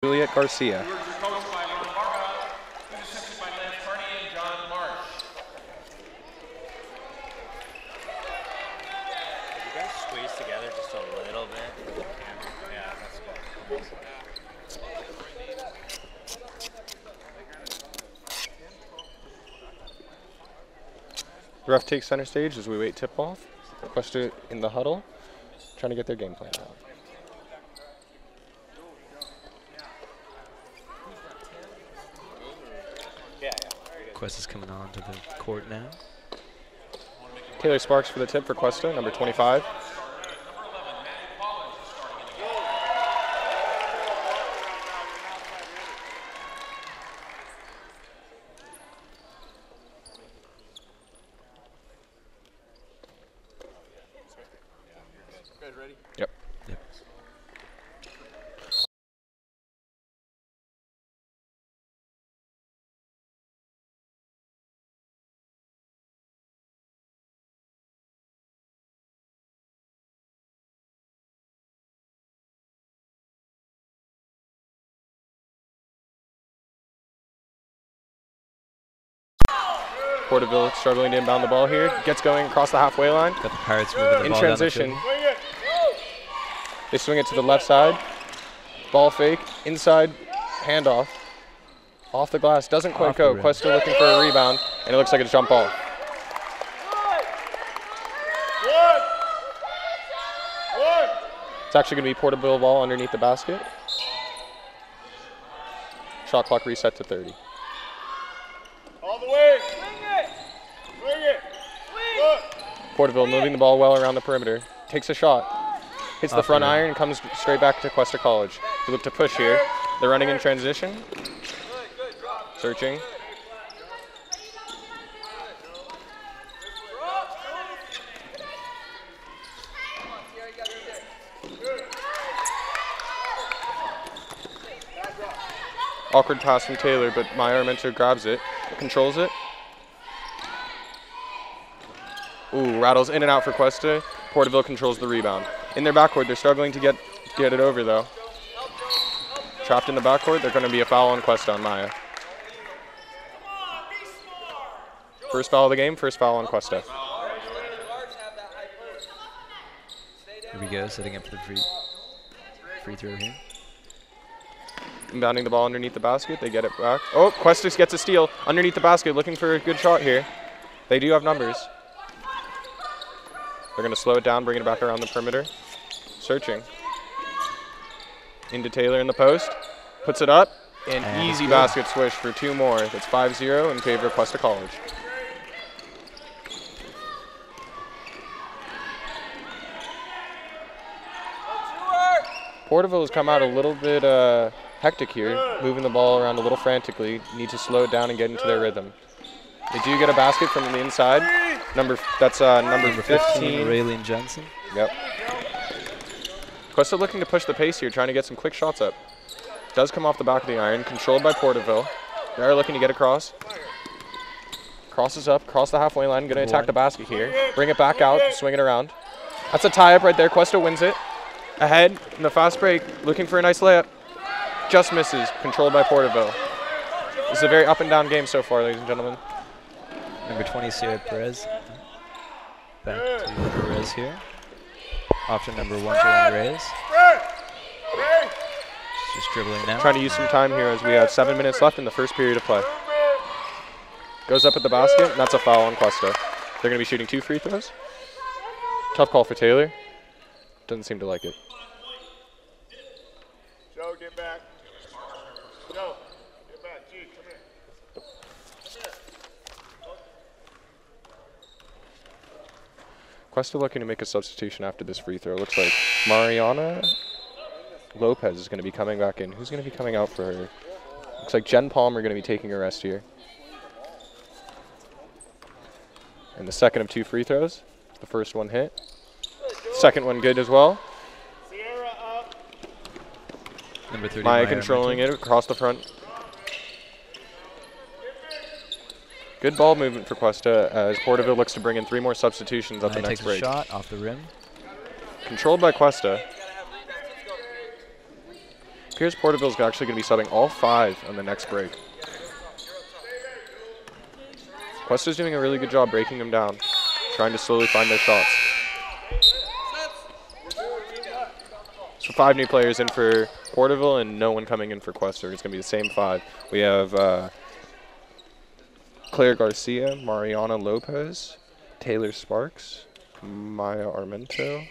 Juliet Garcia. Squeeze together just a little bit. Yeah, that's good. The ref takes center stage as we wait tip off. Cuesta in the huddle, trying to get their game plan out. Cuesta's coming on to the court now. Taylor Sparks for the tip for Cuesta, number 25. Ready? Yep. Yep. Porterville struggling to inbound the ball here. Gets going across the halfway line. Got the Pirates moving the In ball transition. down the field. They swing it to the left side. Ball fake. Inside. Handoff. Off the glass. Doesn't quite Off the go. rim. Cuesta looking for a rebound. And it looks like it's a jump ball. It's actually going to be Porterville ball underneath the basket. Shot clock reset to 30. All the way. Swing it. Swing it. Look. Porterville moving the ball well around the perimeter. Takes a shot. Hits the Off the front rim. iron and comes straight back to Cuesta College. They look to push here. They're running in transition. Searching. Awkward pass from Taylor, but Meyer Armento grabs it, controls it. Ooh, rattles in and out for Cuesta. Porterville controls the rebound. In their backcourt, they're struggling to get it over though. Trapped in the backcourt, they're going to be a foul on Cuesta on Maya. First foul of the game, first foul on Cuesta. Here we go, setting up for the free throw here. Inbounding the ball underneath the basket, they get it back. Oh, Cuesta gets a steal underneath the basket, looking for a good shot here. They do have numbers. They're going to slow it down, bring it back around the perimeter. Searching. Into Taylor in the post. Puts it up. And easy basket switch for two more. That's 5-0 in favor of Cuesta College. Porterville has come out a little bit hectic here, moving the ball around a little frantically. Need to slow it down and get into their rhythm. They do get a basket from the inside. Number 15. Raylene Johnson. Yep. Cuesta looking to push the pace here, trying to get some quick shots up. Does come off the back of the iron, controlled by Porterville. They're looking to get across. Crosses up, cross the halfway line, going to attack the basket here. Bring it back out, swing it around. That's a tie-up right there. Cuesta wins it. Ahead in the fast break, looking for a nice layup. Just misses, controlled by Porterville. This is a very up and down game so far, ladies and gentlemen. Number 20, Sierra Perez. Back to Perez here. Option number 1 to Reyes. She's just dribbling now. Trying to use some time here as we have 7 minutes left in the first period of play. Goes up at the basket, and that's a foul on Cuesta. They're going to be shooting 2 free throws. Tough call for Taylor. Doesn't seem to like it. Joe, get back. Joe, get back. G, come here. Cuesta looking to make a substitution after this free throw. Looks like Mariana Lopez is going to be coming back in. Who's going to be coming out for her? Looks like Jen Palmer going to be taking a rest here. And the second of 2 free throws. The first one hit. Second one good as well. Sierra up. Number 30, Maya controlling it across the front. Good ball movement for Cuesta as Porterville looks to bring in 3 more substitutions at the next takes break. a shot off the rim. Controlled by Cuesta. appears Porterville's actually going to be subbing all 5 on the next break. Cuesta's doing a really good job breaking them down, trying to slowly find their shots. So 5 new players in for Porterville and no one coming in for Cuesta. It's going to be the same 5. We have Claire Garcia, Mariana Lopez, Taylor Sparks, Maya Armento,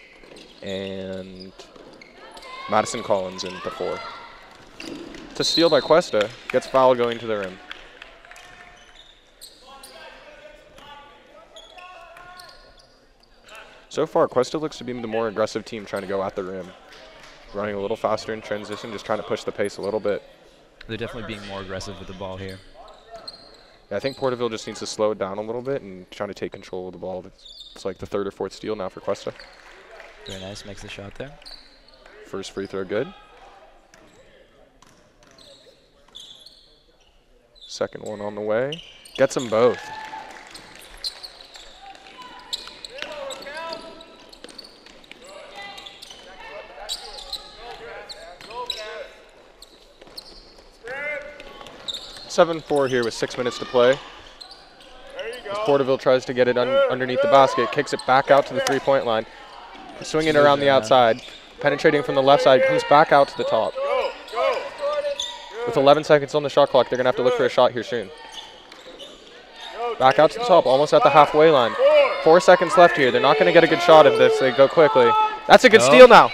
and Madison Collins in the 4. It's a steal by Cuesta. Gets fouled going to the rim. So far, Cuesta looks to be the more aggressive team trying to go at the rim. Running a little faster in transition, just trying to push the pace a little bit. They're definitely being more aggressive with the ball here. Yeah, I think Porterville just needs to slow it down a little bit and trying to take control of the ball. It's like the 3rd or 4th steal now for Cuesta. Very nice, makes the shot there. First free throw good. Second one on the way. Gets them both. (7-4) here with 6 minutes to play. As Porterville tries to get it underneath the basket, kicks it back out to the 3-point line, swinging around the outside, penetrating from the left side, comes back out to the top. With 11 seconds on the shot clock, they're going to have to look for a shot here soon. Back out to the top, almost at the halfway line. 4 seconds left here. They're not going to get a good shot of this. They go quickly. That's a good steal now.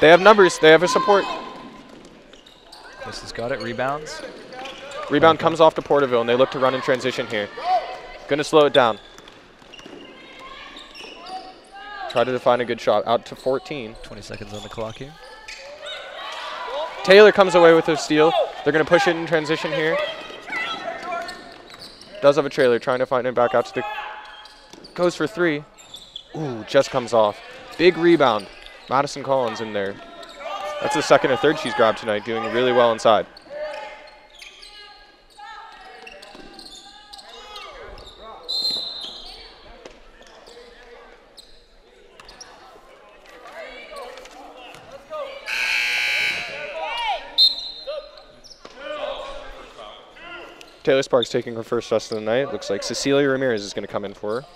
They have numbers. They have a support. This has got it. Rebounds. Rebound comes off to Porterville, and they look to run in transition here. Going to slow it down. Try to find a good shot. Out to 14. 20 seconds on the clock here. Taylor comes away with a steal. They're going to push it in transition here. Does have a trailer, trying to find it back out to the... Goes for 3. Ooh, just comes off. Big rebound. Madison Collins in there. That's the 2nd or 3rd she's grabbed tonight, doing really well inside. Taylor Sparks taking her first shots of the night. Looks like Cecilia Ramirez is going to come in for her.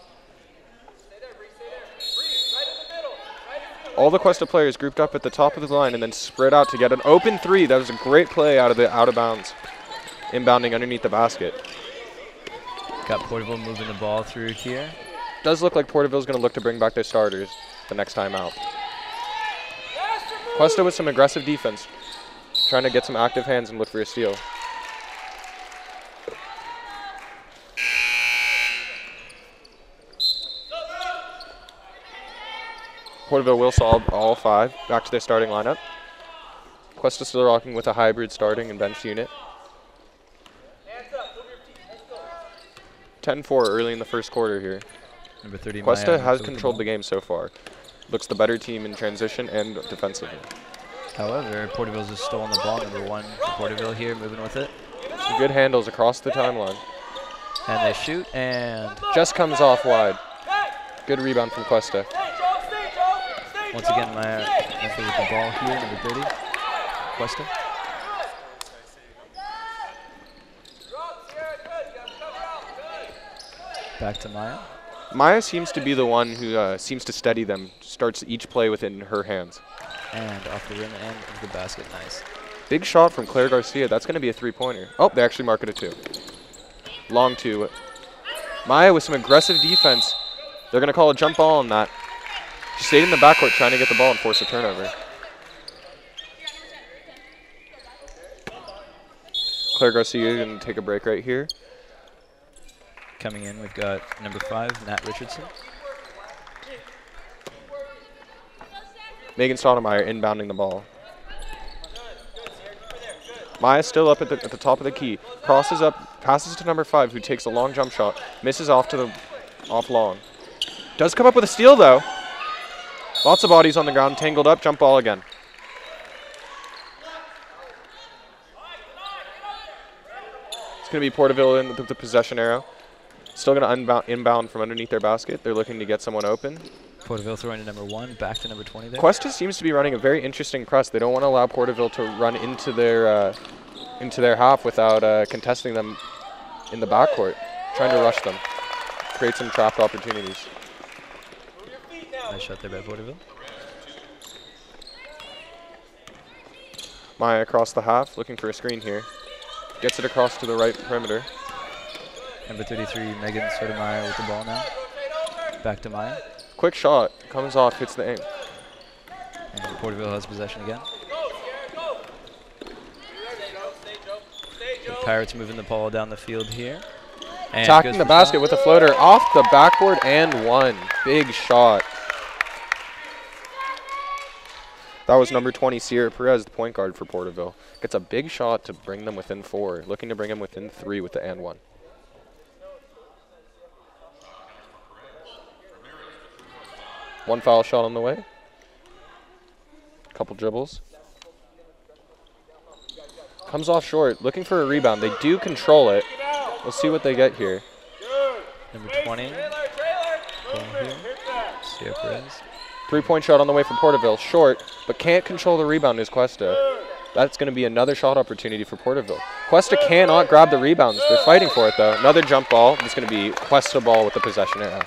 All the Cuesta players grouped up at the top of the line and then spread out to get an open 3. That was a great play out of bounds, inbounding underneath the basket. Got Porterville moving the ball through here. Does look like Porterville's going to look to bring back their starters the next time out. Cuesta with some aggressive defense, trying to get some active hands and look for a steal. Porterville will solve all 5. Back to their starting lineup. Cuesta still rocking with a hybrid starting and bench unit. 10-4 early in the first quarter here. Number 30. Cuesta has controlled the game so far. Looks the better team in transition and defensively. However, Porterville's just stolen the ball. Number 1 for Porterville here, moving with it. Some good handles across the timeline. And they shoot and... Just comes off wide. Good rebound from Cuesta. Once again, Maya with the ball here, number 30, Cuesta. Back to Maya. Maya seems to be the one who seems to steady them, starts each play within her hands. And off the rim and of the basket, nice. Big shot from Claire Garcia. That's going to be a 3-pointer. Oh, they actually mark it a 2. Long 2. Maya with some aggressive defense. They're going to call a jump ball on that. She stayed in the backcourt trying to get the ball and force a turnover. Claire Garcia going to take a break right here. Coming in, we've got number 5, Nat Richardson. Megan Stoudemire inbounding the ball. Maya still up at the top of the key. Crosses up, passes to number 5, who takes a long jump shot. Misses off long. Does come up with a steal, though. Lots of bodies on the ground, tangled up, jump ball again. It's going to be Porterville in the possession arrow. Still going to inbound from underneath their basket. They're looking to get someone open. Porterville throwing to number 1, back to number 20 there. Cuesta seems to be running a very interesting press. They don't want to allow Porterville to run into their half without contesting them in the backcourt, trying to rush them, create some trapped opportunities. Nice shot there by Porterville. Maya across the half, looking for a screen here. Gets it across to the right perimeter. Number 33, Megan Sotomayor with the ball now. Back to Maya. Quick shot, comes off, hits the aim. And Porterville has possession again. The Pirates moving the ball down the field here. And attacking the basket with a floater off the backboard and one. Big shot. That was number 20, Sierra Perez, the point guard for Porterville. Gets a big shot to bring them within 4, looking to bring them within 3 with the and one. One foul shot on the way. Couple dribbles. Comes off short, looking for a rebound. They do control it. We'll see what they get here. Number 20. Ball here. Sierra Perez. 3-point shot on the way from Porterville. Short, but can't control the rebound is Cuesta. That's going to be another shot opportunity for Porterville. Cuesta cannot grab the rebounds. They're fighting for it, though. Another jump ball. It's going to be Cuesta ball with the possession era.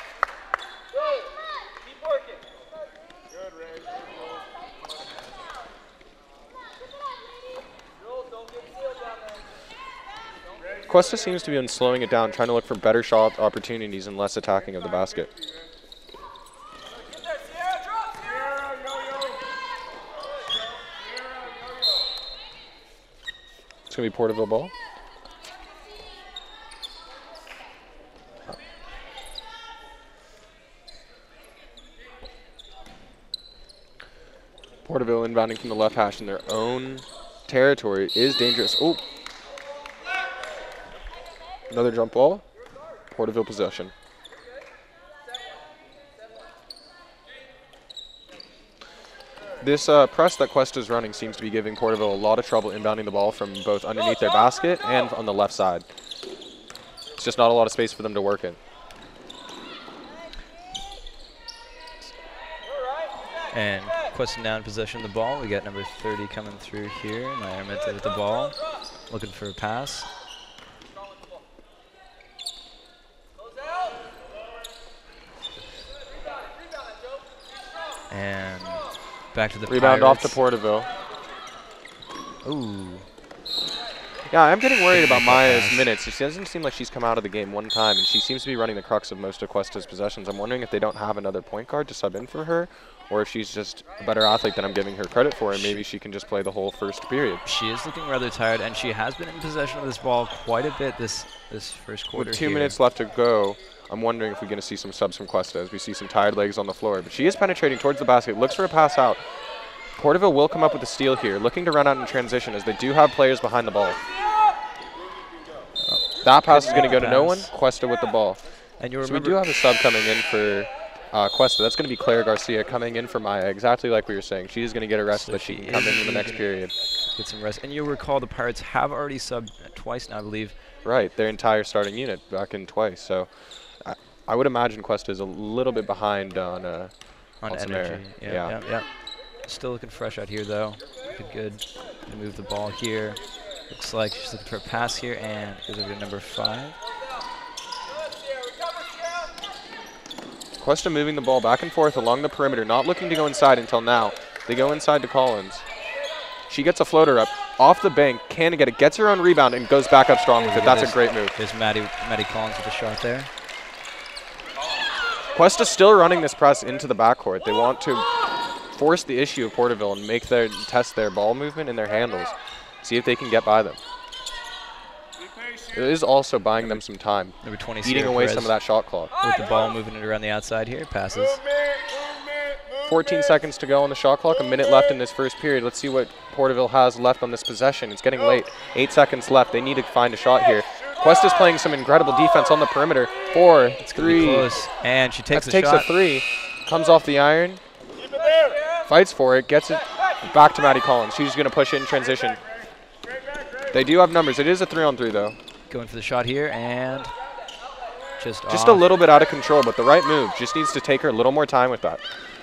Cuesta seems to be slowing it down, trying to look for better shot opportunities and less attacking of the basket. It's going to be Porterville ball. Porterville inbounding from the left hash in their own territory is dangerous. Oh. Another jump ball. Porterville possession. This press that Cuesta's running seems to be giving Porterville a lot of trouble inbounding the ball from both underneath their basket and on the left side. It's just not a lot of space for them to work in. And Cuesta now in possession of the ball. We got number 30 coming through here. Maya Armenta with the ball, looking for a pass. And back to the rebound Pirates. Off to Porterville. Ooh. Yeah, I'm getting worried about Maya's minutes. It doesn't seem like she's come out of the game one time, and she seems to be running the crux of most of Cuesta's possessions. I'm wondering if they don't have another point guard to sub in for her, or if she's just a better athlete than I'm giving her credit for, and maybe she can just play the whole first period. She is looking rather tired, and she has been in possession of this ball quite a bit this first quarter. With 2 minutes left to go, I'm wondering if we're going to see some subs from Cuesta as we see some tired legs on the floor. But she is penetrating towards the basket, looks for a pass out. Porterville will come up with a steal here, looking to run out in transition as they do have players behind the ball. That pass is going to go to no one. Cuesta with the ball. And you so we do have a sub coming in for Cuesta. That's going to be Claire Garcia coming in for Maya, exactly like we were saying. She is going to get a rest, so but she can come in the next period. Get some rest. And you'll recall the Pirates have already subbed twice now, I believe. Right, their entire starting unit back in twice. So I would imagine Cuesta is a little bit behind on some air. Yeah. Still looking fresh out here, though. Looking good. To move the ball here. Looks like she's looking for a pass here, and goes over to number 5. Cuesta moving the ball back and forth along the perimeter, not looking to go inside until now. They go inside to Collins. She gets a floater up off the bank, can get it, gets her own rebound, and goes back up strong with it. That's a great move. There's Maddie Collins with a shot there. Cuesta still running this press into the backcourt. They want to force the issue of Porterville and test their ball movement and their handles. See if they can get by them. It is also buying them some time. Number 20, eating away some of that shot clock. With the ball moving it around the outside here, passes. 14 seconds to go on the shot clock, a minute left in this first period. Let's see what Porterville has left on this possession. It's getting late. 8 seconds left. They need to find a shot here. Cuesta's playing some incredible defense on the perimeter. 4, 3. Close. And she takes a shot. 3. Comes off the iron. Fights for it. Gets it back to Maddie Collins. She's going to push it in transition. They do have numbers. It is a 3-on-3, though. Going for the shot here, and Just a little bit out of control, but the right move. Just needs to take her a little more time with that.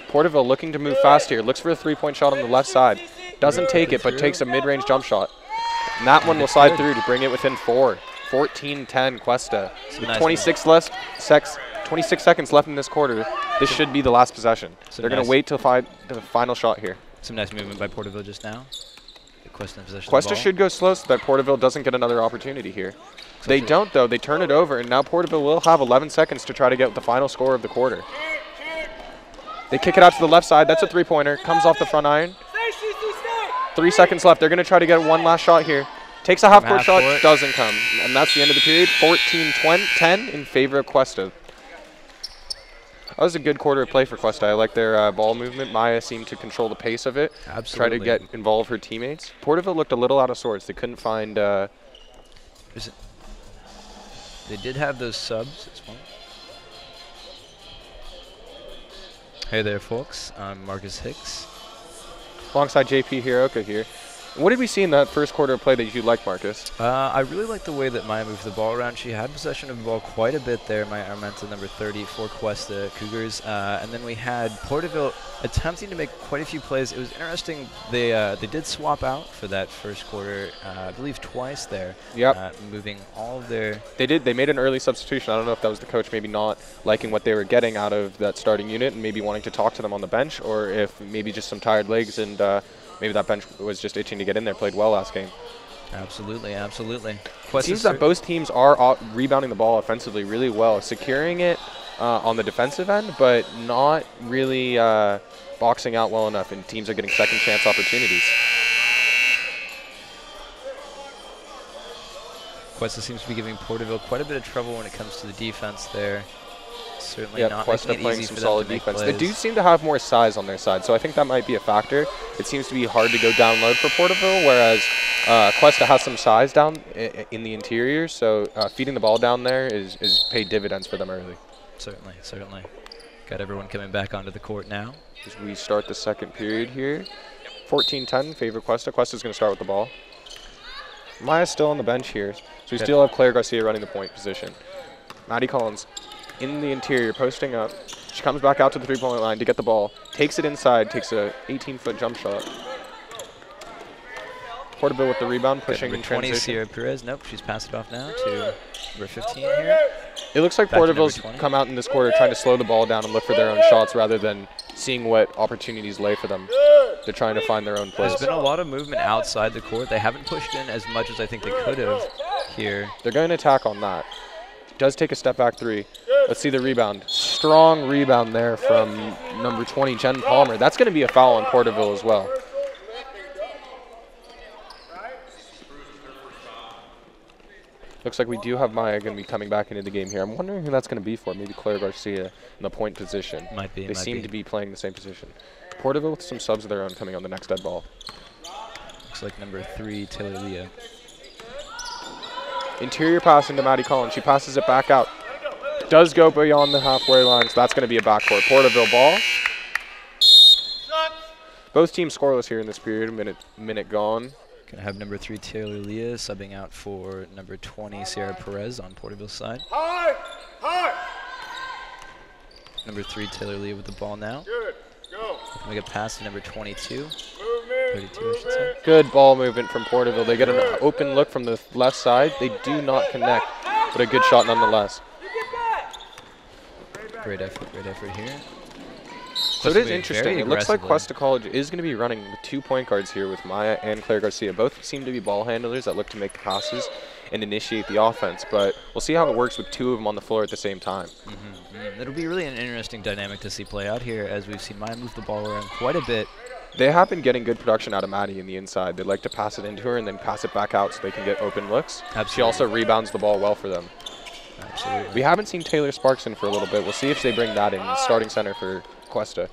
Porterville looking to move fast here. Looks for a three-point shot on the left side. Doesn't take it, but takes a mid-range jump shot. And that one will slide through to bring it within 4. 14-10 Cuesta. Nice 26 seconds left in this quarter. This should be the last possession. They're going to wait till the final shot here. Some nice movement by Porterville just now. Cuesta in possession. Cuesta should go slow so that Porterville doesn't get another opportunity here. They don't, though. They turn it over, and now Porterville will have 11 seconds to try to get the final score of the quarter. They kick it out to the left side. That's a three-pointer. Comes off the front iron. 3 seconds left. They're going to try to get one last shot here. Takes a half-court shot. Doesn't come. And that's the end of the period. 14-10 in favor of Cuesta. That was a good quarter of play for Cuesta. I like their ball movement. Maya seemed to control the pace of it. Absolutely. Try to get involve her teammates. Porterville looked a little out of sorts. They couldn't find... They did have those subs as well. Hey there, folks. I'm Marcus Hicks. Alongside JP Hiroka here. What did we see in that first quarter of play that you liked, Marcus? I really liked the way that Maya moved the ball around. She had possession of the ball quite a bit there. Maya Armenta, number 30 for Cuesta Cougars. And then we had Porterville attempting to make quite a few plays. It was interesting. They did swap out for that first quarter, I believe twice there. Yep. Moving all of their... They made an early substitution. I don't know if that was the coach maybe not liking what they were getting out of that starting unit and maybe wanting to talk to them on the bench, or if maybe just some tired legs and maybe that bench was just itching to get in there. Played well last game. Absolutely, absolutely. It seems that both teams are rebounding the ball offensively really well, securing it on the defensive end, but not really boxing out well enough, and teams are getting second chance opportunities. Cuesta seems to be giving Porterville quite a bit of trouble when it comes to the defense there. Certainly not Cuesta making it playing easy some for them solid to make defense. plays. They do seem to have more size on their side, so I think that might be a factor. It seems to be hard to go down low for Porterville, whereas Cuesta has some size down in the interior, so feeding the ball down there is paid dividends for them early. Certainly, certainly. Got everyone coming back onto the court now. As we start the second period here, 14-10 in favor of Cuesta. Cuesta's going to start with the ball. Maya's still on the bench here, so we still have Claire Garcia running the point position. Maddie Collins in the interior, posting up. She comes back out to the three-point line to get the ball. Takes it inside, takes a 18-foot jump shot. Porterville with the rebound, pushing in transition. 20, Sierra Perez. Nope, she's passed it off now to number 15 here. It looks like Porterville's come out in this quarter trying to slow the ball down and look for their own shots rather than seeing what opportunities lay for them. They're trying to find their own plays. There's been a lot of movement outside the court. They haven't pushed in as much as I think they could have here. They're going to attack on that. Does take a step back three. Let's see the rebound. Strong rebound there from number 20, Jen Palmer. That's going to be a foul on Porterville as well. Looks like we do have Maya going to be coming back into the game here. I'm wondering who that's going to be for. Maybe Claire Garcia in the point position. Might be. They seem to be playing the same position. Porterville with some subs of their own coming on the next dead ball. Looks like number 3, Taylor Leah. Interior pass into Maddie Collins. She passes it back out. Does go beyond the halfway line, so that's going to be a backcourt. Porterville ball. Both teams scoreless here in this period. Minute gone. Gonna have number 3, Taylor Leah, subbing out for number 20, Sierra Perez on Porterville's side. Number 3, Taylor Leah with the ball now. Good. Go. Looking to get past to number 22. Movement. 32, I should say. Good ball movement from Porterville. They get an open look from the left side. They do not connect, but a good shot nonetheless. Great effort here. So it is interesting. It looks like Cuesta College is going to be running with 2 point guards here with Maya and Claire Garcia. Both seem to be ball handlers that look to make the passes and initiate the offense, but we'll see how it works with 2 of them on the floor at the same time. It'll be really an interesting dynamic to see play out here, as we've seen Maya move the ball around quite a bit. They have been getting good production out of Maddie in the inside. They like to pass it into her and then pass it back out so they can get open looks. Absolutely. She also rebounds the ball well for them. Absolutely. We haven't seen Taylor Sparks in for a little bit. We'll see if they bring that in. Starting center for Cuesta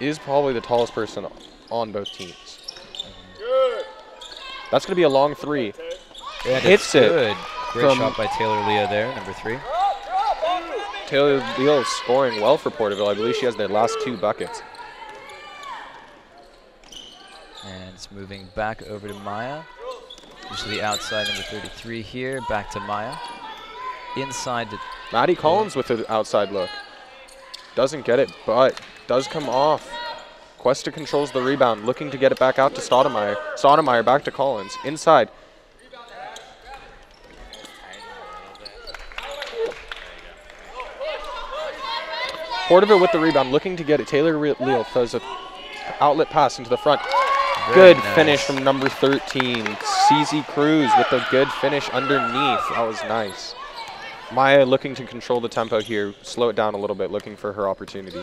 is probably the tallest person on both teams. That's going to be a long 3. Yeah, hits it. Good. Great shot by Taylor Leah there, number 3. Taylor Leah is scoring well for Porterville. I believe she has their last 2 buckets. And it's moving back over to Maya. Just to the outside, number 33 here. Back to Maya. Inside to Maddie Collins with an outside look. Doesn't get it, but does come off. Cuesta controls the rebound, looking to get it back out to Stoudemire. Stoudemire back to Collins. Inside. Porterville with the rebound, looking to get it. Taylor Leal throws an outlet pass into the front. Good finish from number 13. CZ Cruz with a good finish underneath. That was nice. Maya looking to control the tempo here, slow it down a little bit, looking for her opportunity.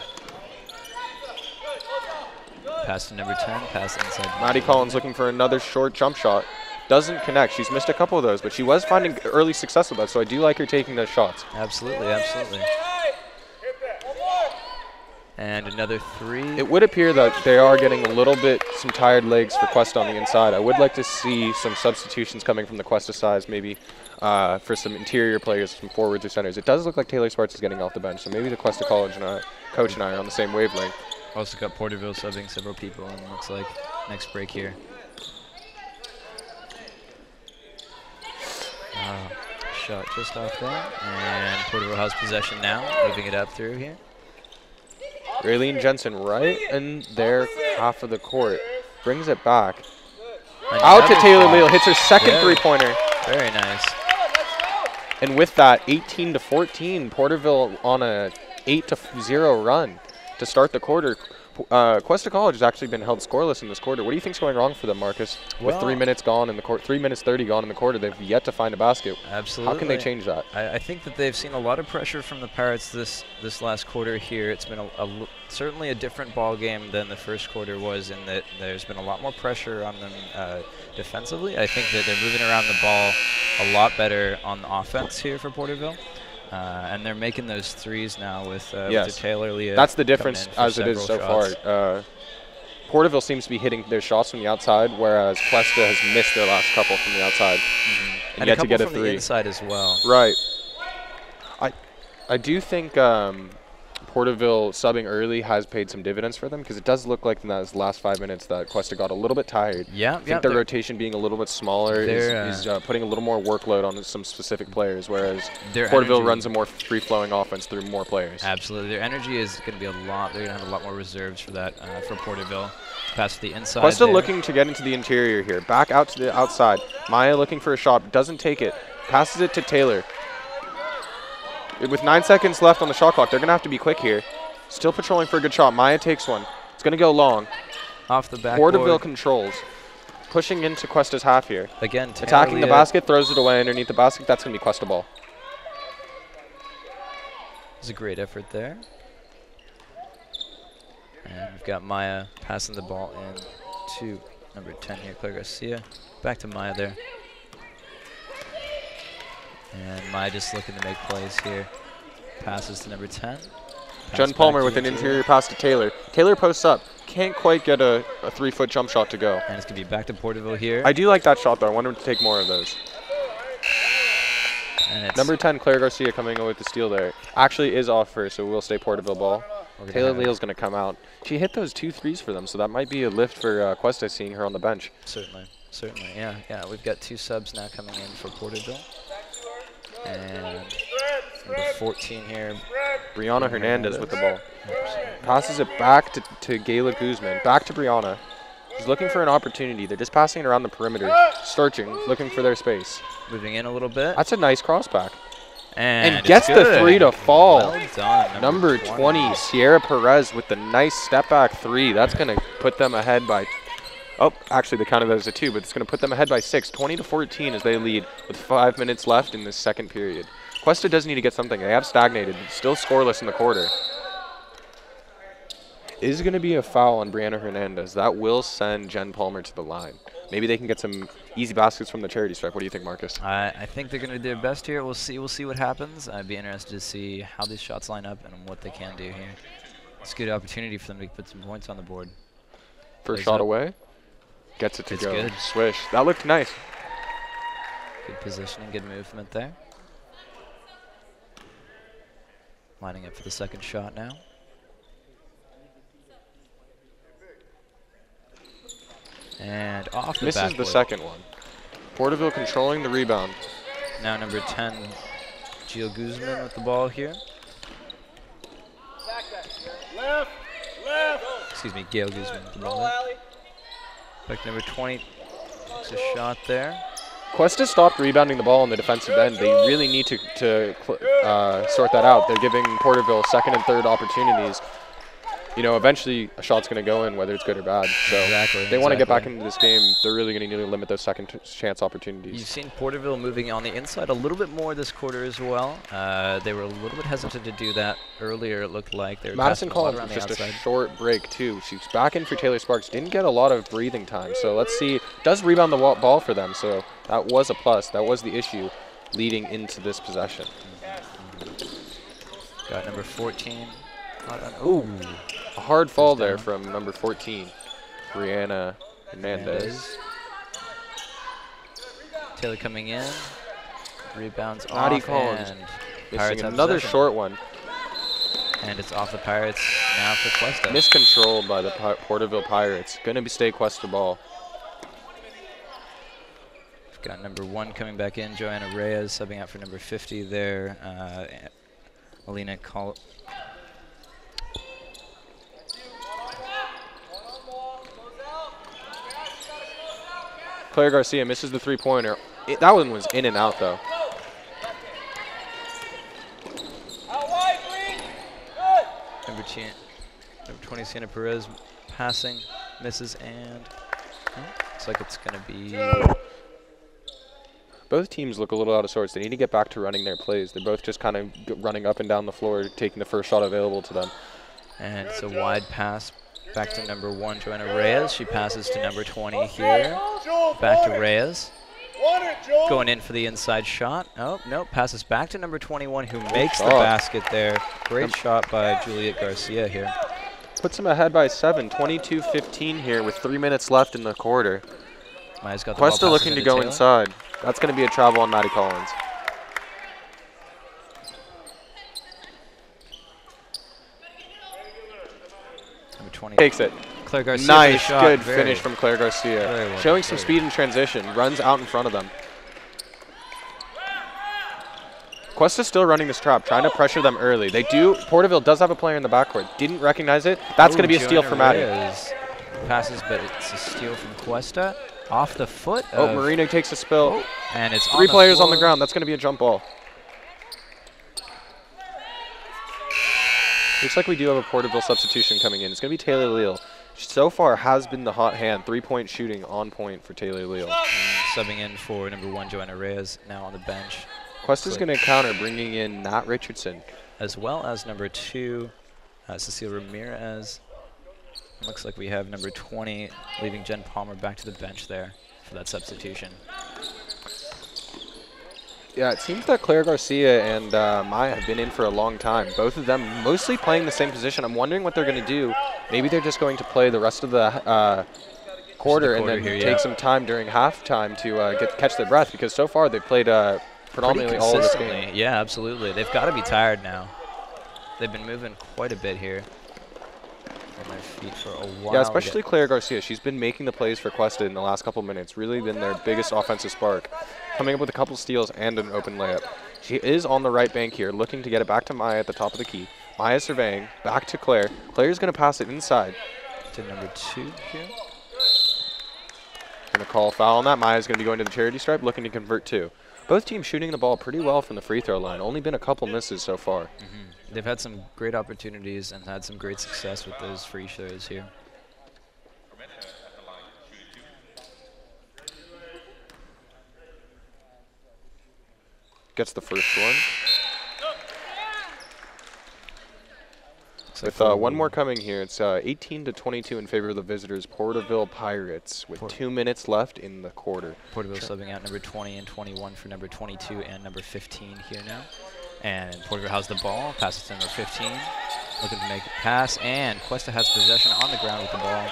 Pass to number 10, pass inside. Maddie Collins looking for another short jump shot. Doesn't connect. She's missed a couple of those, but she was finding early success with that, so I do like her taking those shots. Absolutely, absolutely. And another 3. It would appear that they are getting a little bit some tired legs for Cuesta on the inside. I would like to see some substitutions coming from the Cuesta side, maybe for some interior players, some forwards or centers. It does look like Taylor Sparks is getting off the bench, so maybe the Cuesta College coach and I are on the same wavelength. Also got Porterville subbing several people, and looks like next break here. Shot just off there, and Porterville has possession now, moving it up through here. Raylene Jensen right in their half of the court. Brings it back. Out to Taylor Leal. Hits her second three-pointer. Very nice. And with that, 18-14, Porterville on a 8-0 run to start the quarter. Cuesta College has actually been held scoreless in this quarter. What do you think's going wrong for them, Marcus? With 3 minutes gone in the court, 3 minutes 30 gone in the quarter, they've yet to find a basket. Absolutely. How can they change that? I think that they've seen a lot of pressure from the Pirates this last quarter here. It's been certainly a different ball game than the first quarter was, in that there's been a lot more pressure on them defensively. I think that they're moving around the ball a lot better on the offense here for Porterville. And they're making those threes now with Taylor Leah. That's the difference as it is so far. Porterville seems to be hitting their shots from the outside, whereas Cuesta has missed their last couple from the outside and yet to get a 3. From the inside as well. Right. I do think Porterville subbing early has paid some dividends for them, because it does look like in those last 5 minutes that Cuesta got a little bit tired. Yeah, I think their rotation being a little bit smaller is putting a little more workload on some specific players, whereas Porterville runs a more free-flowing offense through more players. Absolutely. Their energy is going to be a lot. They're going to have a lot more reserves for that for Porterville. Pass to the inside. Cuesta looking to get into the interior here. Back out to the outside. Maya looking for a shot. Doesn't take it. Passes it to Taylor. With 9 seconds left on the shot clock, they're going to have to be quick here. Still patrolling for a good shot. Maya takes one. It's going to go long. Off the backboard. Porterville controls. Pushing into Cuesta's half here. Again, attacking the basket, throws it away underneath the basket. That's going to be Cuesta ball. It's a great effort there. And we've got Maya passing the ball in to number 10 here, Claire Garcia. Back to Maya there. And Maya just looking to make plays here. Passes to number 10. Jen Palmer with an interior pass to Taylor. Taylor posts up. Can't quite get a 3-foot jump shot to go. And it's going to be back to Porterville here. I do like that shot, though. I want him to take more of those. And number 10, Claire Garcia, coming in with the steal there. Actually is off first, so we'll stay Porterville ball. Taylor Leal's going to come out. She hit those 2 threes for them, so that might be a lift for Cuesta, seeing her on the bench. Certainly. Yeah. We've got 2 subs now coming in for Porterville. And number 14 here, Brianna Hernandez with the ball. Passes it back to Gayla Guzman. Back to Brianna. She's looking for an opportunity. They're just passing it around the perimeter, searching, looking for their space. Moving in a little bit. That's a nice cross back. And gets the 3 to fall. Well done. Number 20, Sierra Perez with the nice step back 3. That's going to put them ahead by... Oh, actually, they counted that as a 2, but it's going to put them ahead by 6. 20-14 as they lead with 5 minutes left in this second period. Cuesta does need to get something. They have stagnated. Still scoreless in the quarter. Is going to be a foul on Brianna Hernandez. That will send Jen Palmer to the line. Maybe they can get some easy baskets from the charity stripe. What do you think, Marcus? I think they're going to do their best here. We'll see what happens. I'd be interested to see how these shots line up and what they can do here. It's a good opportunity for them to put some points on the board. First shot away. Gets it to go. Good. Swish. That looked nice. Good positioning, good movement there. Lining up for the second shot now. And off the backboard. Misses the second one. Porterville controlling the rebound. Now number 10, Gio Guzman with the ball here. Left. Excuse me, Gail Guzman with the ball there. Back number 20 takes a shot there. Cuesta stopped rebounding the ball in the defensive end. They really need to sort that out. They're giving Porterville second and third opportunities. You know, eventually a shot's going to go in, whether it's good or bad. So if they want to get back into this game, they're really going to need to limit those second chance opportunities. You've seen Porterville moving on the inside a little bit more this quarter as well. They were a little bit hesitant to do that earlier, it looked like. They were Madison passing a lot Collins around was the just a outside. short break, too. She's back in for Taylor Sparks. Didn't get a lot of breathing time. So let's see. Does rebound the ball for them. So that was a plus. That was the issue leading into this possession. Got number 14. Ooh. A hard fall there from number 14, Brianna Hernandez. Taylor coming in. Rebounds Maddie off Collins and missing Pirates have another possession. short one. And it's off the Pirates now for Cuesta. Miscontrolled by the Porterville Pirates. Going to stay Cuesta ball. We've got number 1 coming back in, Joanna Reyes subbing out for number 50 there. Alina Col. Claire Garcia misses the three-pointer. That one was in and out, though. Number 20, Sienna Perez passing, misses, and looks like it's going to be. Both teams look a little out of sorts. They need to get back to running their plays. They're both just kind of running up and down the floor, taking the first shot available to them. And it's a wide pass back to number 1, Joanna Reyes. She passes to number 20 here. Back to Reyes. Going in for the inside shot. Oh, no, passes back to number 21, who makes the basket there. Great shot by Juliet Garcia here. Puts them ahead by 7, 22-15 here with 3 minutes left in the quarter. Maya's got the Cuesta ball, looking to go inside. That's going to be a travel on Maddie Collins. Number 20. Takes it. Claire Garcia. Nice, shot. good Very finish from Claire Garcia. Very well Showing done, some very speed in transition. Runs out in front of them. Cuesta's still running this trap, trying to pressure them early. They do. Porterville does have a player in the backcourt. Didn't recognize it. That's going to be a steal for Maddie. Passes, but it's a steal from Cuesta. Off the foot. Oh, Marina takes a spill. And it's 3 players on the floor. ground. That's going to be a jump ball. Looks like we do have a Porterville substitution coming in. It's going to be Taylor Leal. So far has been the hot hand. 3-point shooting on point for Taylor Leal. Subbing in for number 1, Joanna Reyes, now on the bench. Cuesta's going to counter, bringing in Nat Richardson. As well as number 2, Cecile Ramirez. Looks like we have number 20 leaving Jen Palmer back to the bench there for that substitution. Yeah, it seems that Claire Garcia and Maya have been in for a long time. Both of them mostly playing the same position. I'm wondering what they're going to do. Maybe they're just going to play the rest of the quarter and then take some time during halftime to catch their breath, because so far they've played predominantly all of this game. Yeah, absolutely. They've got to be tired now. They've been moving quite a bit here on their feet for a while. Yeah, especially Claire Garcia. She's been making the plays for Cuesta in the last couple minutes. Really been their biggest offensive spark. Coming up with a couple steals and an open layup. She is on the right bank here, looking to get it back to Maya at the top of the key. Maya surveying, back to Claire. Claire's going to pass it inside. To number 2 here. Going to call a foul on that. Maya's going to be going to the charity stripe, looking to convert 2. Both teams shooting the ball pretty well from the free throw line. Only been a couple misses so far. They've had some great opportunities and had some great success with those free throws here. Gets the first one. With one more coming here, it's 18-22 in favor of the visitors, Porterville Pirates, with 2 minutes left in the quarter. Porterville subbing out number 20 and 21 for number 22 and number 15 here now. And Porterville has the ball, passes to number 15, looking to make a pass, and Cuesta has possession on the ground with the ball.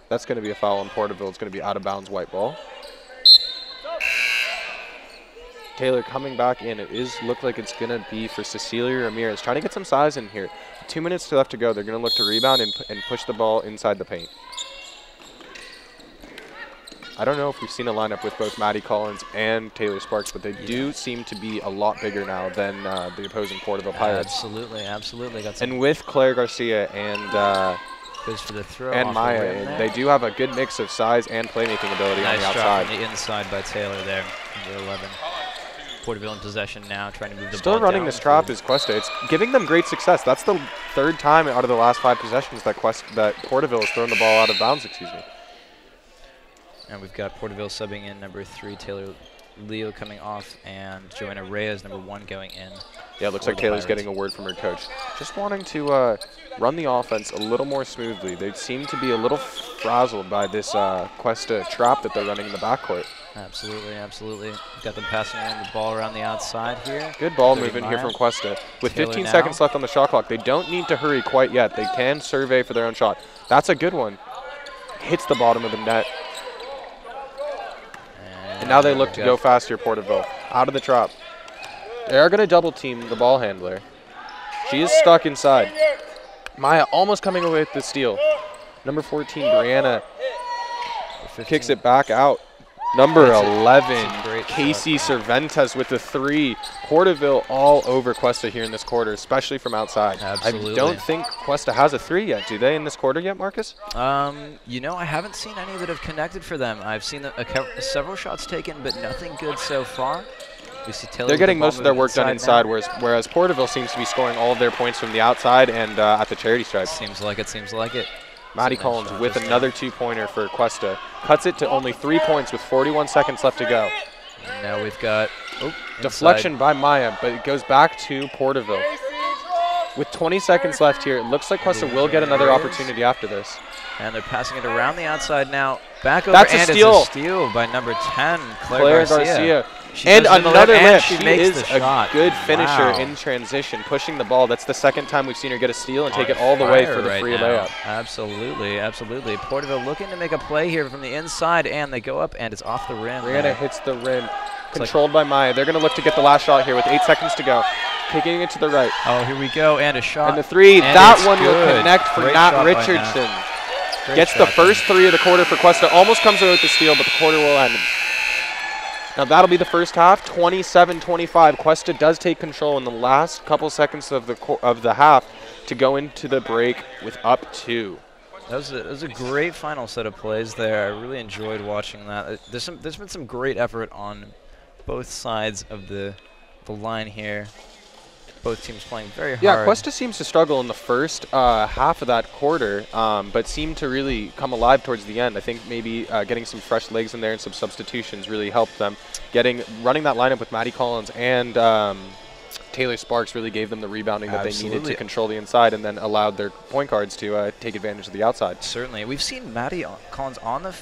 That's going to be a foul on Porterville. It's going to be out of bounds, white ball. Taylor coming back in. It is look like it's going to be for Cecilia Ramirez. Trying to get some size in here. 2 minutes left to go. They're going to look to rebound and push the ball inside the paint. I don't know if we've seen a lineup with both Maddie Collins and Taylor Sparks, but they do seem to be a lot bigger now than the opposing Porterville Pirates. Absolutely, absolutely. Got some And with Claire Garcia and goes for the throw and off the Maya, rim there. they do have a good mix of size and playmaking ability on Nice the drop outside. from the inside by Taylor there, number 11. Porterville in possession now, trying to move the Still ball running down this trap for- is Cuesta. It's giving them great success. That's the third time out of the last 5 possessions that Porterville has thrown the ball out of bounds, excuse me. And we've got Porterville subbing in number 3, Taylor Leo coming off, and Joanna Reyes, number 1, going in. Yeah, it looks for like the Taylor's Pirates. getting a word from her coach. Just wanting to run the offense a little more smoothly. They seem to be a little frazzled by this Cuesta trap that they're running in the backcourt. Absolutely, absolutely. Got them passing around the ball around the outside here. Good ball 30 movement here Maya. from Cuesta. With Taylor 15 now. seconds left on the shot clock, they don't need to hurry quite yet. They can survey for their own shot. That's a good one. Hits the bottom of the net. And now they look to go fast here, Porterville. Out of the trap. They are going to double team the ball handler. She is stuck inside. Maya almost coming away with the steal. Number 14, Brianna, kicks it back out. Number That's 11, a great Casey shot. Cervantes with the 3. Porterville all over Cuesta here in this quarter, especially from outside. Absolutely. I don't think Cuesta has a 3 yet. Do they in this quarter yet, Marcus? You know, I haven't seen any that have connected for them. I've seen several shots taken, but nothing good so far. We see Taylor They're with the getting ball most of their moving work done now. inside, whereas Porterville seems to be scoring all of their points from the outside and at the charity stripe. Seems like it, seems like it. Maddie Nice Collins shot with just another 2-pointer for Cuesta. Cuts it to only 3 points with 41 seconds left to go. And now we've got Deflection by Maya, but it goes back to Porterville. With 20 seconds left here, it looks like Cuesta will get another opportunity after this. And they're passing it around the outside now. Back over, That's a and steal. it's a steal by number 10, Claire Garcia. She And goes in the another left, and lift. she She makes is the a shot. good finisher Wow. in transition, pushing the ball. That's the second time we've seen her get a steal and take On it all the way fire for the right free now. layup. Absolutely, absolutely. Porterville looking to make a play here from the inside, and they go up, and it's off the rim. Brianna there. hits the rim. Controlled by Maya. They're going to look to get the last shot here with 8 seconds to go. Kicking it to the right. Oh, here we go, and a shot. And the 3, And that it's one will good. connect for Great Nat shot by Richardson. Nat. Great Gets the shot, first man. 3 of the quarter for Cuesta. Almost comes away with the steal, but the quarter will end. Now that'll be the first half, 27-25. Cuesta does take control in the last couple seconds of the half to go into the break with up 2. That was a great final set of plays there. I really enjoyed watching that. There's been some great effort on both sides of the line here. Both teams playing very hard. Yeah, Cuesta seems to struggle in the first half of that quarter, but seemed to really come alive towards the end. I think maybe getting some fresh legs in there and some substitutions really helped them. Running that lineup with Maddie Collins and Taylor Sparks really gave them the rebounding that they needed to control the inside, and then allowed their point guards to take advantage of the outside. Certainly, we've seen Maddie Collins on the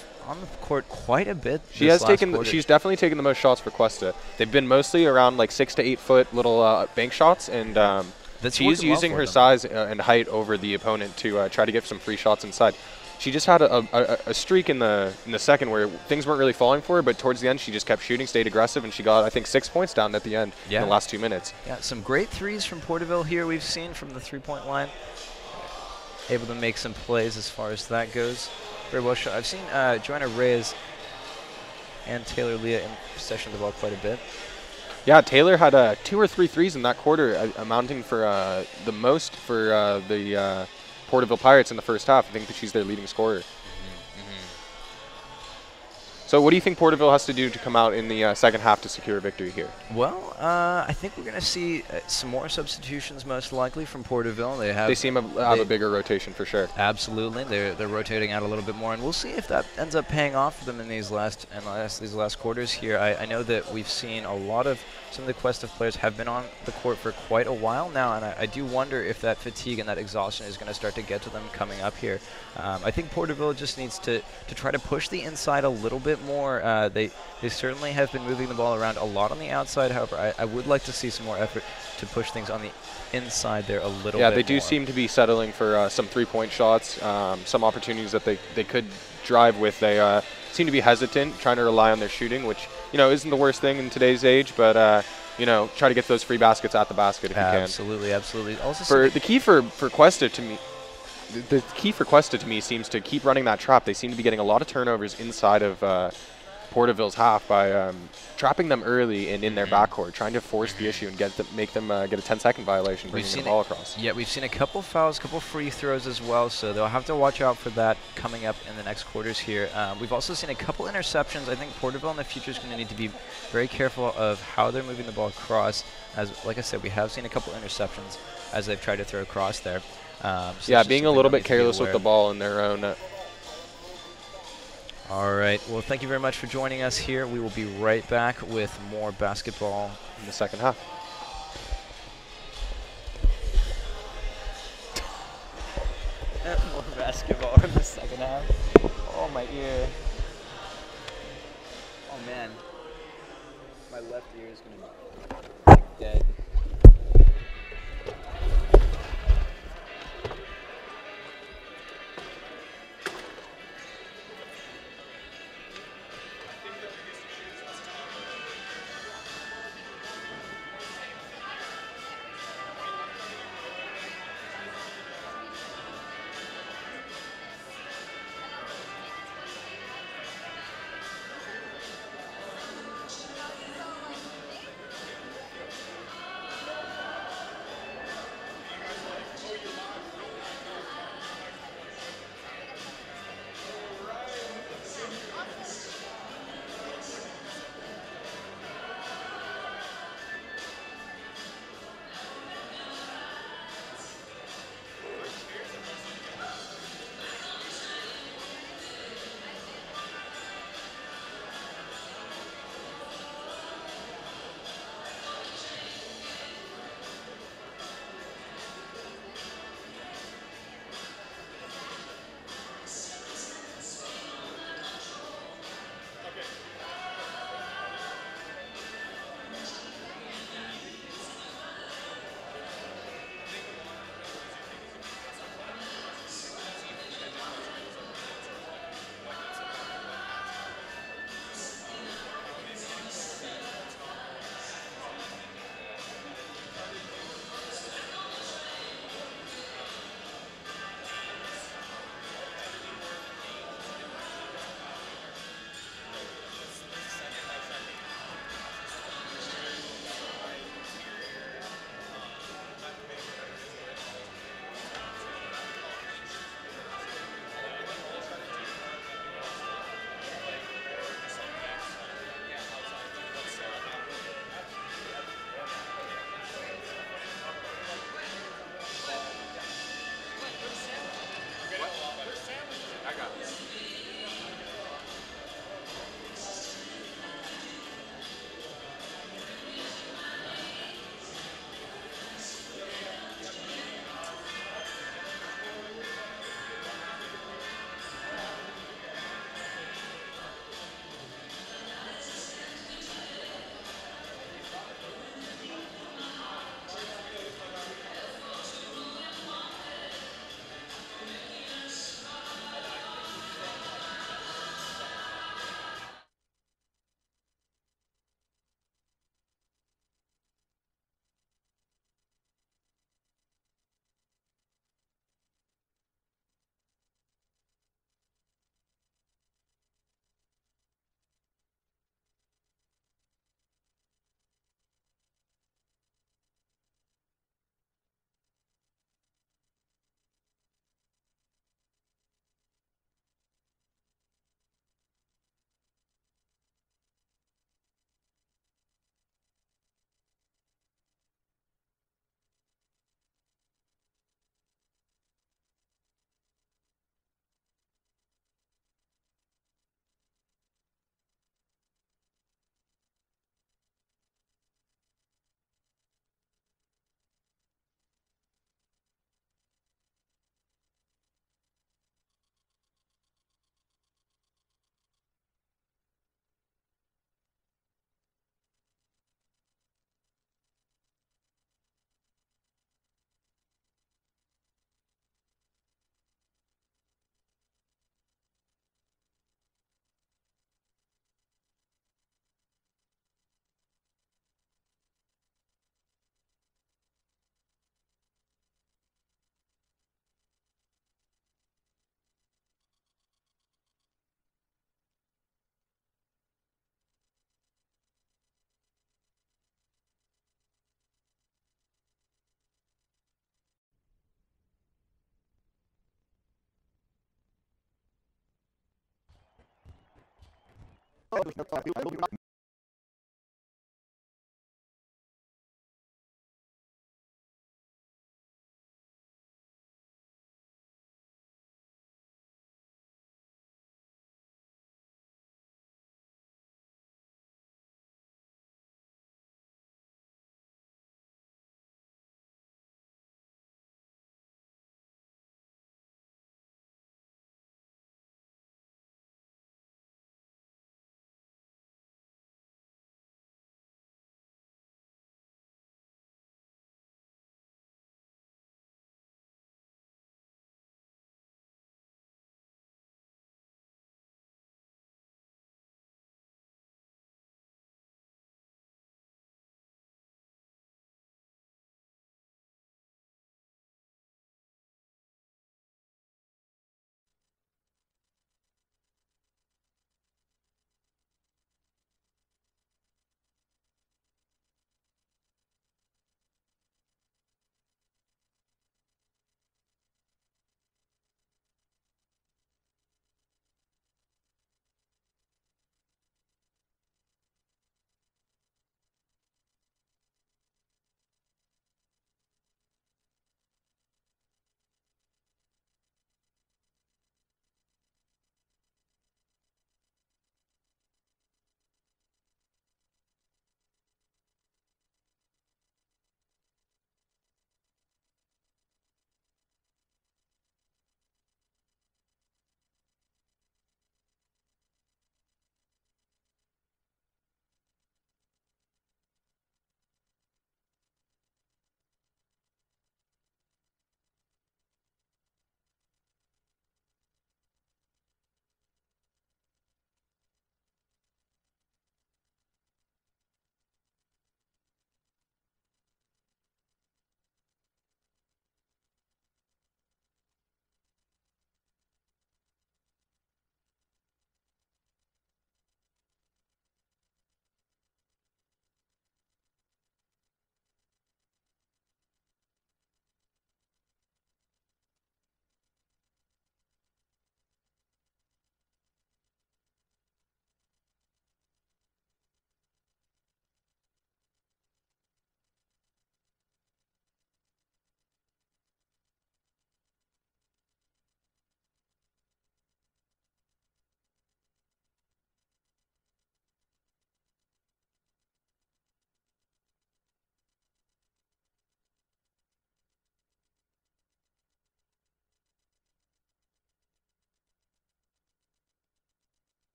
court quite a bit. She's definitely taken the most shots for Cuesta. They've been mostly around like 6 to 8 foot little bank shots, and she's using her size and height over the opponent to try to get some free shots inside. She just had a streak in the second where things weren't really falling for her, but towards the end she just kept shooting, stayed aggressive, and she got, I think, 6 points down at the end in the last 2 minutes. Yeah, some great threes from Porterville here we've seen from the three-point line. Able to make some plays as far as that goes. Very well shot. I've seen Joanna Reyes and Taylor Leah in possession of the ball quite a bit. Yeah, Taylor had 2 or 3 threes in that quarter, amounting for the most for the Porterville Pirates in the first half. I think that she's their leading scorer. So what do you think Porterville has to do to come out in the second half to secure a victory here? Well, I think we're going to see some more substitutions most likely from Porterville. They seem to have a bigger rotation for sure. Absolutely, they're rotating out a little bit more, and we'll see if that ends up paying off for them in these last quarters here. I know that we've seen a lot of some of the Cuesta players have been on the court for quite a while now, and I do wonder if that fatigue and that exhaustion is going to start to get to them coming up here. I think Porterville just needs to try to push the inside a little bit more. They certainly have been moving the ball around a lot on the outside. However, I would like to see some more effort to push things on the inside there a little bit. Yeah, they do more. seem to be settling for some three-point shots, some opportunities that they could drive with. They seem to be hesitant, trying to rely on their shooting, which isn't the worst thing in today's age, but try to get those free baskets at the basket if you can. Absolutely, absolutely. Also, the key for Cuesta to me. The key for Cuesta to me seems to keep running that trap. They seem to be getting a lot of turnovers inside of Porterville's half by trapping them early and in their backcourt, trying to force the issue and make them get a 10-second violation, bringing the ball across. Yeah, we've seen a couple fouls, a couple free throws as well, so they'll have to watch out for that coming up in the next quarters here. We've also seen a couple interceptions. I think Porterville in the future is going to need to be very careful of how they're moving the ball across. As like I said, we have seen a couple interceptions as they've tried to throw across there. So yeah, being a little bit careless with the ball in their own. All right. Well, thank you very much for joining us here. We will be right back with more basketball in the second half. More basketball in the second half. Oh, my ear. Oh, man. My left ear is going to be dead.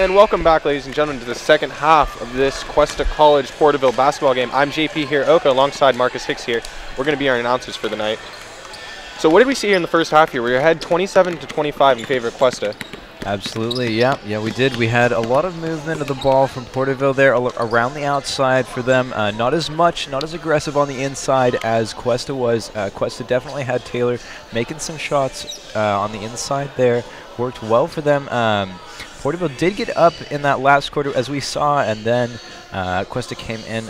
And welcome back, ladies and gentlemen, to the second half of this Cuesta College Porterville basketball game. I'm JP Hirooka alongside Marcus Hicks here. We're going to be our announcers for the night. So what did we see here in the first half here? We were ahead 27-25 in favor of Cuesta. Absolutely, yeah, we did. We had a lot of movement of the ball from Porterville there around the outside for them. Not as much, not as aggressive on the inside as Cuesta was. Cuesta definitely had Taylor making some shots on the inside there. Worked well for them. Porterville did get up in that last quarter, as we saw, and then Cuesta came in,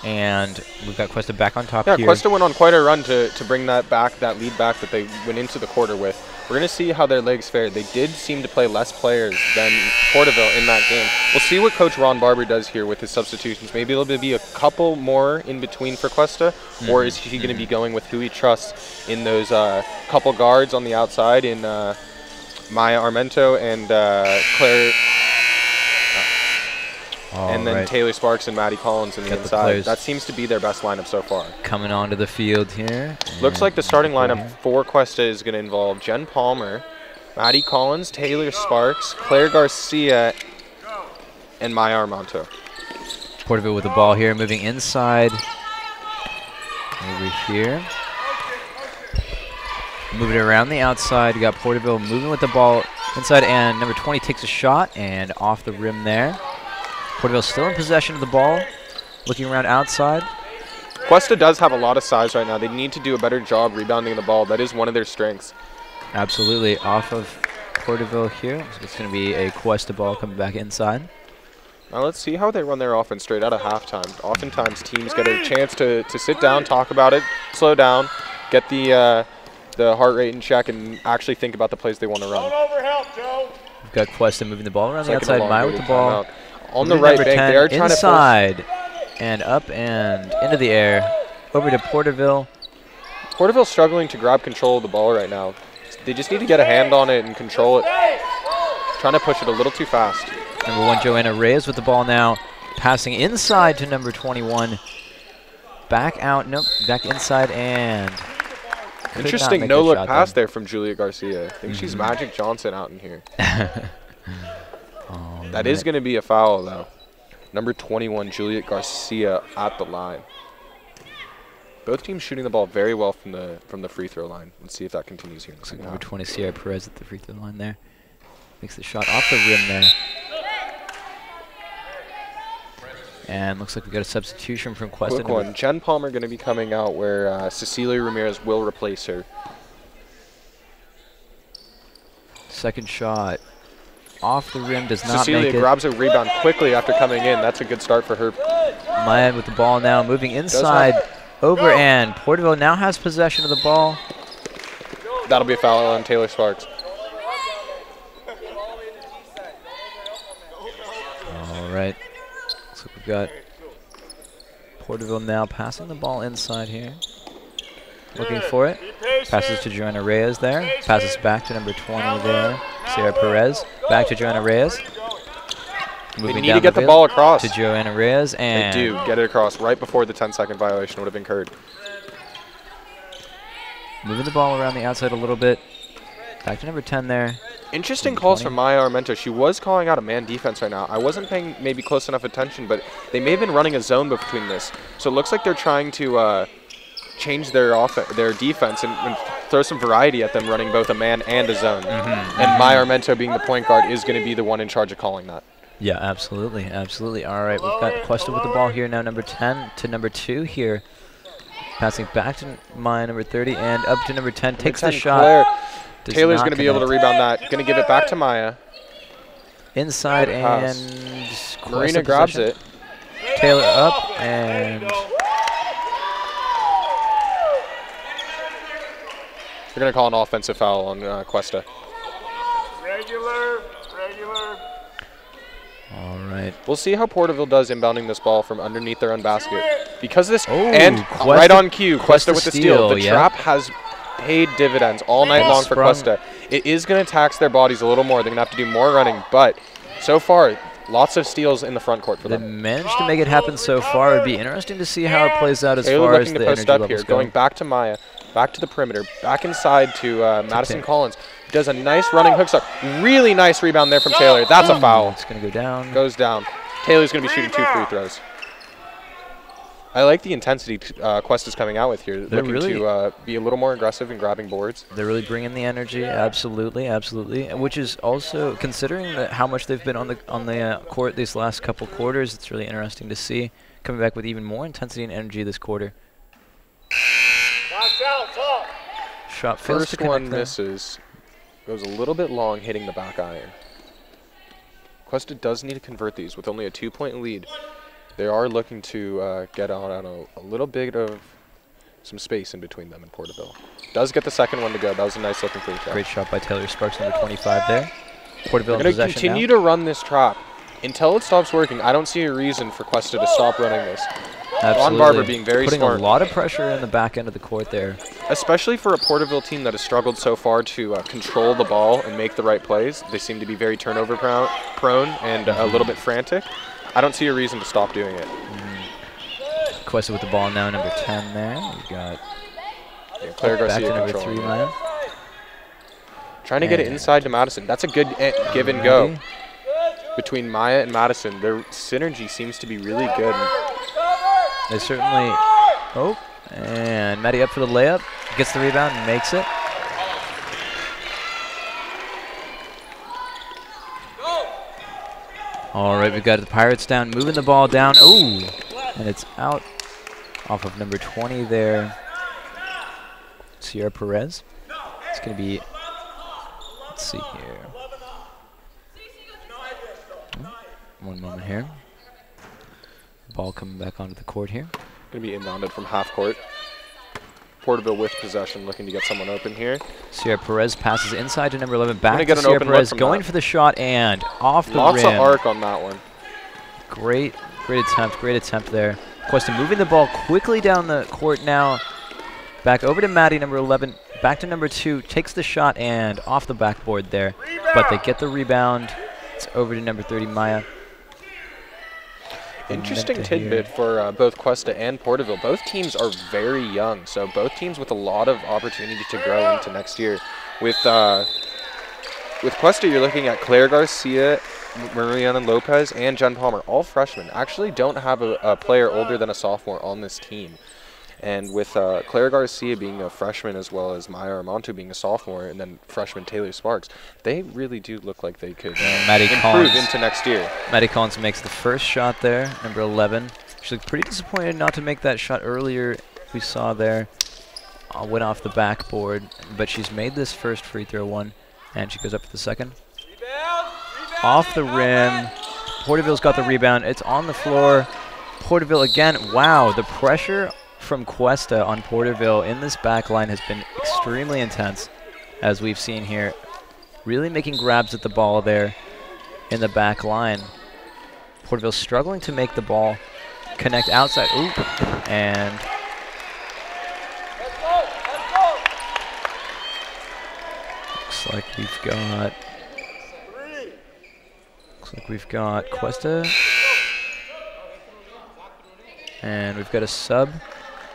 and we've got Cuesta back on top here. Yeah, Cuesta went on quite a run to bring that lead back that they went into the quarter with. We're going to see how their legs fared. They did seem to play less players than Porterville in that game. We'll see what Coach Ron Barber does here with his substitutions. Maybe it'll be a couple more in between for Cuesta, or is he going to be going with who he trusts in those couple guards on the outside in Maya Armento and Claire, and then Taylor Sparks and Maddie Collins in the inside. That seems to be their best lineup so far. Coming onto the field here. Looks like the starting lineup for Cuesta is going to involve Jen Palmer, Maddie Collins, Taylor Sparks, Claire Garcia, and Maya Armento. Porterville with the ball here, moving inside. Over here. Moving around the outside. You got Porterville moving with the ball inside, and number 20 takes a shot and off the rim there. Porterville still in possession of the ball, looking around outside. Cuesta does have a lot of size right now. They need to do a better job rebounding the ball. That is one of their strengths. Absolutely. Off of Porterville here. So it's going to be a Cuesta ball coming back inside. Now let's see how they run their offense straight out of halftime. Oftentimes teams get a chance to sit down, talk about it, slow down, get the heart rate in check, and actually think about the plays they want to run. We've got Cuesta moving the ball around the outside. Maya with the ball. On the right bank, they are trying inside to and up and into the air. Over to Porterville. Porterville's struggling to grab control of the ball right now. They just need to get a hand on it and control it. Trying to push it a little too fast. Number 1, Joanna Reyes with the ball now. Passing inside to number 21. Back out, nope, back inside, and interesting no-look pass there from Julia Garcia. I think she's Magic Johnson out in here. That is going to be a foul, though. Number 21, Juliet Garcia at the line. Both teams shooting the ball very well from the free throw line. Let's see if that continues here. Looks like number 20, Sierra Perez at the free throw line there. Makes the shot off the rim there. And looks like we got a substitution from Cuesta. Quick one. Jen Palmer going to be coming out where Cecilia Ramirez will replace her. Second shot. Off the rim, does not Cecilia make it. grabs a rebound quickly after coming in. That's a good start for her. Maya with the ball now, moving inside, over, and Porterville now has possession of the ball. That'll be a foul on Taylor Sparks. All right. So we've got Porterville now passing the ball inside here. Looking for it. Passes to Joanna Reyes there. Passes back to number 20 there. Sierra Perez. Back to Joanna Reyes. They need to get the ball across. To Joanna Reyes. And they do get it across right before the 10-second violation would have incurred. Moving the ball around the outside a little bit. Back to number 10 there. Interesting calls from Maya Armento. She was calling out a man defense right now. I wasn't paying maybe close enough attention, but they may have been running a zone between this. So it looks like they're trying to change their defense and throw some variety at them running both a man and a zone. And Maya Armento, being the point guard, is going to be the one in charge of calling that. Yeah, absolutely, absolutely. All right, we've got Cuesta with the ball here now, number 10 to number 2 here. Passing back to Maya, number 30, and up to number 10. Takes the shot. Taylor's going to be able to rebound that. Going to give it back to Maya. Inside, and Marina grabs it. Taylor up, and they're going to call an offensive foul on Cuesta. Regular. All right. We'll see how Porterville does inbounding this ball from underneath their own basket. Because this, Cuesta, right on cue, Cuesta with the steal. The yeah. trap has paid dividends all night long for Cuesta. It is going to tax their bodies a little more. They're going to have to do more running, but so far, lots of steals in the front court for them. They managed to make it happen so far. It'd be interesting to see how it plays out as Taylor far as looking the to post energy up levels here, go. going back to Maya. Back to the perimeter. Back inside to Madison Collins. Does a nice running hook stop. Really nice rebound there from Taylor. That's a foul. It's going to go down. Goes down. Taylor's going to be shooting 2 free throws. I like the intensity Quest is coming out with here. They're looking really to be a little more aggressive in grabbing boards. They're really bringing the energy. Absolutely, absolutely. Which is also, considering that how much they've been on the court these last couple quarters, it's really interesting to see coming back with even more intensity and energy this quarter. Shot fails to First one there. misses. Goes a little bit long, hitting the back iron. Cuesta does need to convert these with only a 2-point lead. They are looking to get on a little bit of some space in between them and Porterville. Does get the second one to go. That was a nice looking free throw. Great shot by Taylor Sparks, number 25 there. Porterville in They're going to possession continue now. to run this trap. Until it stops working, I don't see a reason for Cuesta to stop running this. Ron Barber being very Putting smart. a lot of pressure in the back end of the court there. Especially for a Porterville team that has struggled so far to control the ball and make the right plays. They seem to be very turnover prone and a little bit frantic. I don't see a reason to stop doing it. Cuesta with the ball now, number 10 there. We've got Claire back Garcia to number 3, controlling it. Maya. Trying to get it inside to Madison. That's a good give and go between Maya and Madison. Their synergy seems to be really good. They certainly. Oh, and Maddie up for the layup. Gets the rebound and makes it. All right, we've got the Pirates down, moving the ball down. Oh, and it's out off of number 20 there. Sierra Perez. It's going to be, let's see here. One moment here. Ball coming back onto the court here. Going to be inbounded from half court. Porterville with possession, looking to get someone open here. Sierra Perez passes inside to number 11. Back get to an Sierra open Perez, look from going that. for the shot and off the Lots rim. of arc on that one. Great attempt there. Cuesta moving the ball quickly down the court now. Back over to Maddie, number 11. Back to number 2, takes the shot and off the backboard there. But they get the rebound. It's over to number 30, Maya. Interesting tidbit for both Cuesta and Porterville. Both teams are very young, so both teams with a lot of opportunity to grow into next year. With Cuesta, you're looking at Claire Garcia, Mariana Lopez, and Jen Palmer, all freshmen. Actually don't have a player older than a sophomore on this team. And with Claire Garcia being a freshman as well as Maya Armanto being a sophomore and then freshman Taylor Sparks, they really do look like they could improve into next year. Maddie Collins makes the first shot there, number 11. She looked pretty disappointed not to make that shot earlier. We saw there. Went off the backboard, but she's made this first free throw one, and she goes up for the second. Off the rim. Porterville's got the rebound. It's on the floor. Porterville again. Wow, the pressure from Cuesta on Porterville in this back line has been extremely intense, as we've seen here. Really making grabs at the ball there in the back line. Porterville struggling to make the ball connect outside. Oop, and looks like we've got Cuesta, and we've got a sub.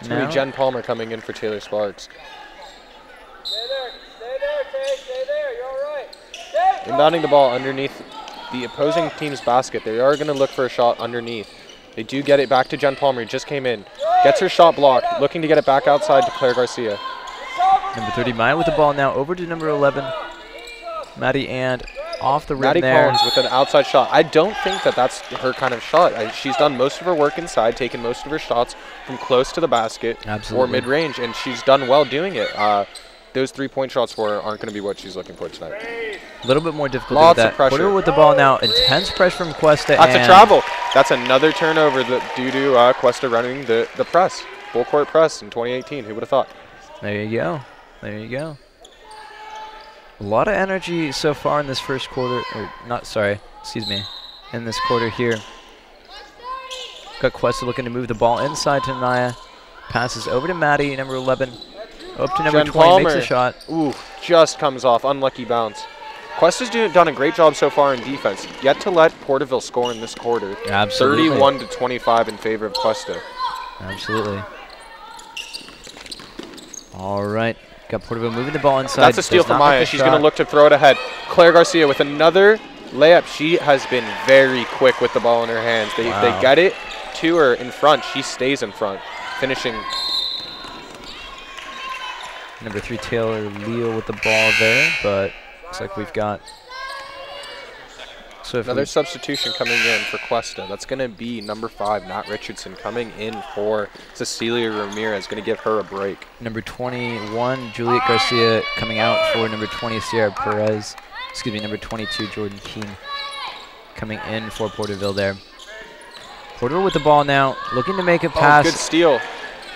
It's going to be Jen Palmer coming in for Taylor Sparks. Stay there, Tay, stay there, you're all right. Inbounding the ball underneath the opposing team's basket. They are going to look for a shot underneath. They do get it back to Jen Palmer, who just came in. Gets her shot blocked, looking to get it back outside to Claire Garcia. Number 30, Maya with the ball now, over to number 11, Maddie, and off the rim Maddie there. Collins with an outside shot. I don't think that that's her kind of shot. She's done most of her work inside, taken most of her shots from close to the basket or mid-range, and she's done well doing it. Those 3-point shots for her aren't going to be what she's looking for tonight. A little bit more difficult Lots with that. of pressure. Porter with the ball now. Intense pressure from Cuesta. That's a travel. That's another turnover due to Cuesta running the press, full court press in 2018. Who would have thought? There you go. There you go. A lot of energy so far in this first quarter, in this quarter here. Got Cuesta looking to move the ball inside to Naya. Passes over to Maddie, number 11. Up to number Jen 20, Palmer makes a shot. Ooh, just comes off. Unlucky bounce. Cuesta's done a great job so far in defense. Yet to let Porterville score in this quarter. Absolutely. 31-25 in favor of Cuesta. Absolutely. All right. Got Porterville moving the ball inside. That's a steal from Maya. She's going to look to throw it ahead. Claire Garcia with another layup. She has been very quick with the ball in her hands. They get it to her in front. She stays in front, finishing. Number 3, Taylor Leal with the ball there, but looks like we've got. So Another substitution coming in for Cuesta. That's going to be number 5, Nat Richardson, coming in for Cecilia Ramirez, going to give her a break. Number 21, Juliet Garcia, coming out for number 20, Sierra Perez. Excuse me, number 22, Jordan Keene, coming in for Porterville there. Porterville with the ball now, looking to make a pass. Good steal.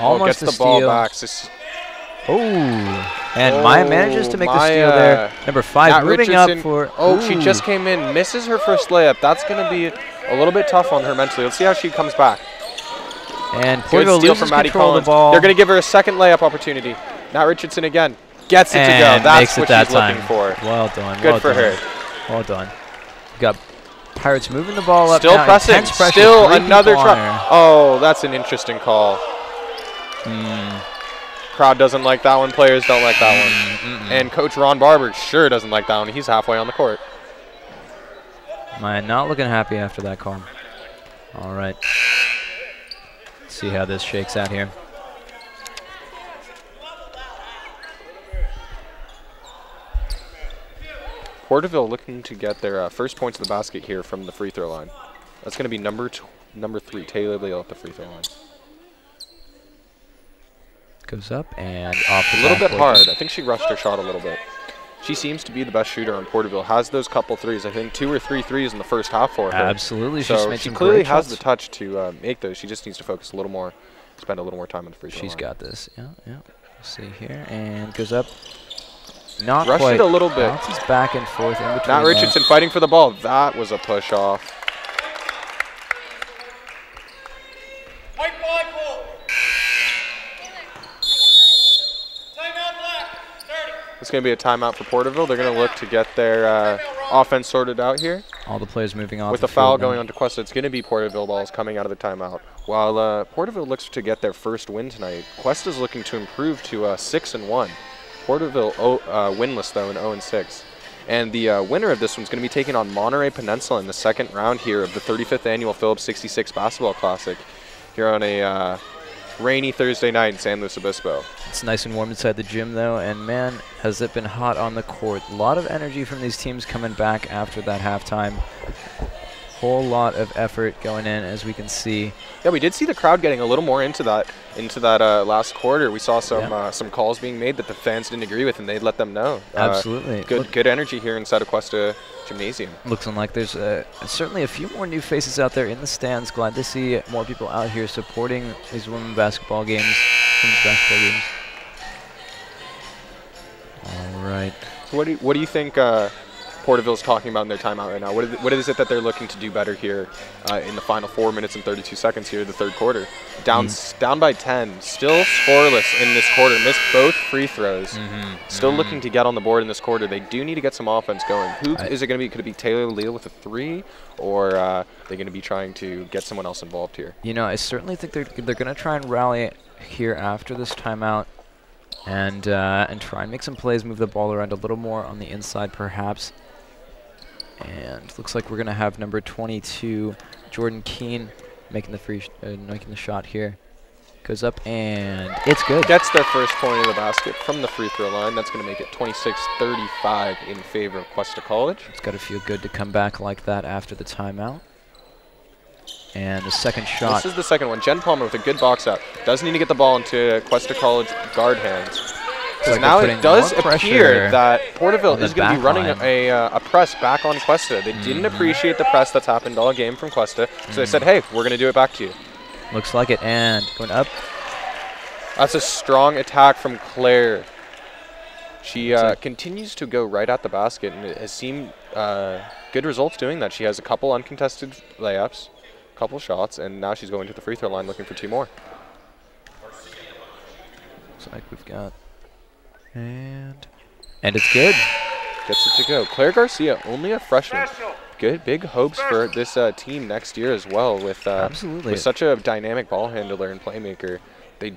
Almost gets the ball back. Oh, and Maya manages to make the steal there. Number 5 Nat moving Richardson, up for. She just came in, misses her first layup. That's going to be a little bit tough on her mentally. Let's see how she comes back. And Porterville loses control of the ball. They're going to give her a second layup opportunity. Nat Richardson again gets it to go. That's what she's looking for. Well done. Good for her. Well done. Got Pirates moving the ball up. Still now. pressing. Still another try. Oh, that's an interesting call. Crowd doesn't like that one. Players don't like that one. And Coach Ron Barber sure doesn't like that one. He's halfway on the court. Maya not looking happy after that call. All right. Let's see how this shakes out here. Porterville looking to get their first points of the basket here from the free throw line. That's going to be number 3, Taylor Leal at the free throw line. Goes up and off the A little bit hard. I think she rushed her shot a little bit. She seems to be the best shooter on Porterville. Has those couple threes. I think 2 or 3 threes in the first half for her. Absolutely. So she clearly has the touch to make those. She just needs to focus a little more, spend a little more time on the free throw line. She's got this. Yeah. Let's see here. And goes up. Not Rushed quite. it a little bit. Bounces back and forth in between. Nat Richardson fighting for the ball. That was a push off. It's going to be a timeout for Porterville. They're going to look to get their offense sorted out here. All the players moving off. With the foul going on to Cuesta, it's going to be Porterville balls coming out of the timeout. While Porterville looks to get their first win tonight, Cuesta's looking to improve to 6-1. Porterville winless though in 0-6. And the winner of this one's going to be taking on Monterey Peninsula in the second round here of the 35th annual Phillips 66 Basketball Classic here on a rainy Thursday night in San Luis Obispo. It's nice and warm inside the gym though, and man, has it been hot on the court. A lot of energy from these teams coming back after that halftime. Whole lot of effort going in, as we can see. Yeah, we did see the crowd getting a little more into that last quarter. We saw some calls being made that the fans didn't agree with, and they'd let them know. Absolutely. Good energy here inside of Cuesta Gymnasium. Looking like there's certainly a few more new faces out there in the stands. Glad to see more people out here supporting these women's basketball games. All right. So what do you think Porterville's talking about in their timeout right now? What is it that they're looking to do better here in the final 4 minutes and 32 seconds here, the third quarter? Down by 10, still scoreless in this quarter. Missed both free throws. Still looking to get on the board in this quarter. They do need to get some offense going. Who is it going to be? Could it be Taylor Leal with a 3, or are they going to be trying to get someone else involved here? You know, I certainly think they're going to try and rally here after this timeout, and try and make some plays, move the ball around a little more on the inside, perhaps. And looks like we're going to have number 22, Jordan Keene, making the shot here. Goes up, and it's good. Gets their first point of the basket from the free throw line. That's going to make it 26-35 in favor of Cuesta College. It's got to feel good to come back like that after the timeout. And the second shot. This is the second one. Jen Palmer with a good box out. Does need to get the ball into Cuesta College guard hands. Because now it does appear that Porterville is going to be running a press back on Cuesta. They didn't appreciate the press that's happened all game from Cuesta, so they said, hey, we're going to do it back to you. Looks like it, and going up. That's a strong attack from Claire. She continues to go right at the basket, and it has seemed good results doing that. She has a couple uncontested layups, a couple shots, and now she's going to the free throw line looking for 2 more. Looks like we've got... And it's good. Gets it to go. Claire Garcia, only a freshman. Good, big hopes for this team next year as well with absolutely. With such a dynamic ball handler and playmaker. They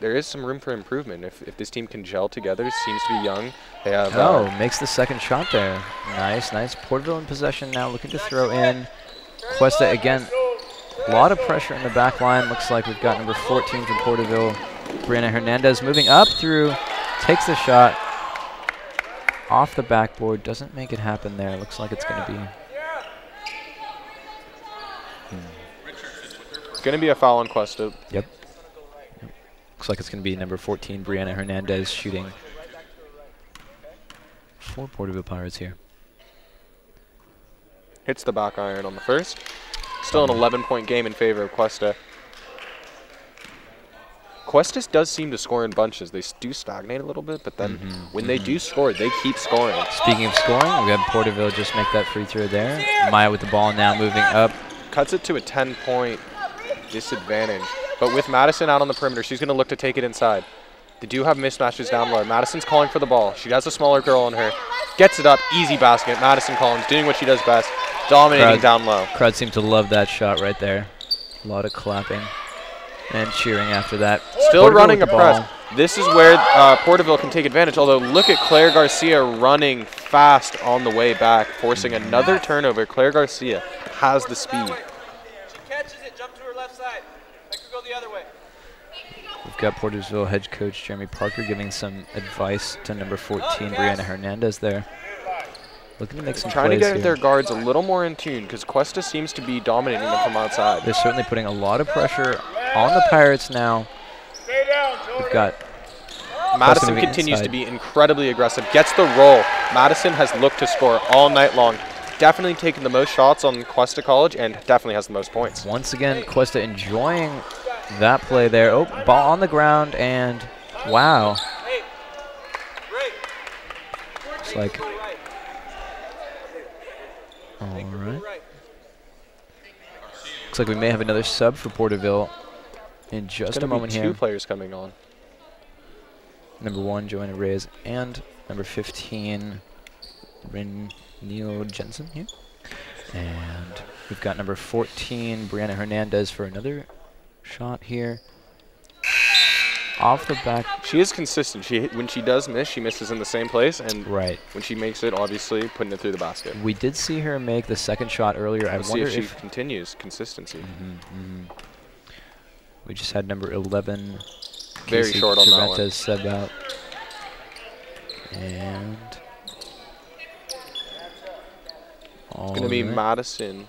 there is some room for improvement. If this team can gel together, seems to be young. They have. Makes the second shot there. Nice. Porterville in possession now, looking to throw in. Cuesta again. A lot of pressure in the back line. Looks like we've got number 14 from Porterville, Brianna Hernandez, moving up through, takes the shot off the backboard. Doesn't make it happen there. Looks like it's going to be. It's going to be a foul on Cuesta. Yep. Looks like it's going to be number 14, Brianna Hernandez, shooting for Porterville Pirates here. Hits the back iron on the first. Still an 11-point game in favor of Cuesta. Cuesta does seem to score in bunches. They do stagnate a little bit, but then when they do score, they keep scoring. Speaking of scoring, we have Porterville just make that free throw there. Maya with the ball now, moving up. Cuts it to a 10-point disadvantage. But with Madison out on the perimeter, she's going to look to take it inside. They do have mismatches down low. Madison's calling for the ball. She has a smaller girl on her. Gets it up, easy basket. Madison Collins doing what she does best, dominating down low. Crowd seemed to love that shot right there. A lot of clapping and cheering after that. Still running a press. This is where Porterville can take advantage, although look at Claire Garcia running fast on the way back, forcing another turnover. Claire Garcia has the speed. She catches it, jump to her left side. Make her go the other way. We've got Porterville head coach Jeremy Parker giving some advice to number 14, Brianna Hernandez there. Looking to make some Trying to plays get here. their guards a little more in tune because Cuesta seems to be dominating them from outside. They're certainly putting a lot of pressure on the Pirates now. Stay down, Jordan. We've got Madison moving continues inside. to be incredibly aggressive, gets the roll. Madison has looked to score all night long. Definitely taken the most shots on Cuesta College and definitely has the most points. Once again, Cuesta enjoying that play there. Oh, ball on the ground, and wow. Looks like. All right. Looks like we may have another sub for Porterville in just a moment here. Two players coming on. Number 1, Joanna Reyes, and number 15, Neil Jensen here. And we've got number 14, Brianna Hernandez, for another shot here. Off the back. She is consistent. When she does miss, she misses in the same place, and Right. when she makes it, obviously putting it through the basket. We did see her make the second shot earlier. I We'll see wonder if she if continues consistency. we just had number 11. Very Casey short on that one. Cervantes sub out. And It's going to be Madison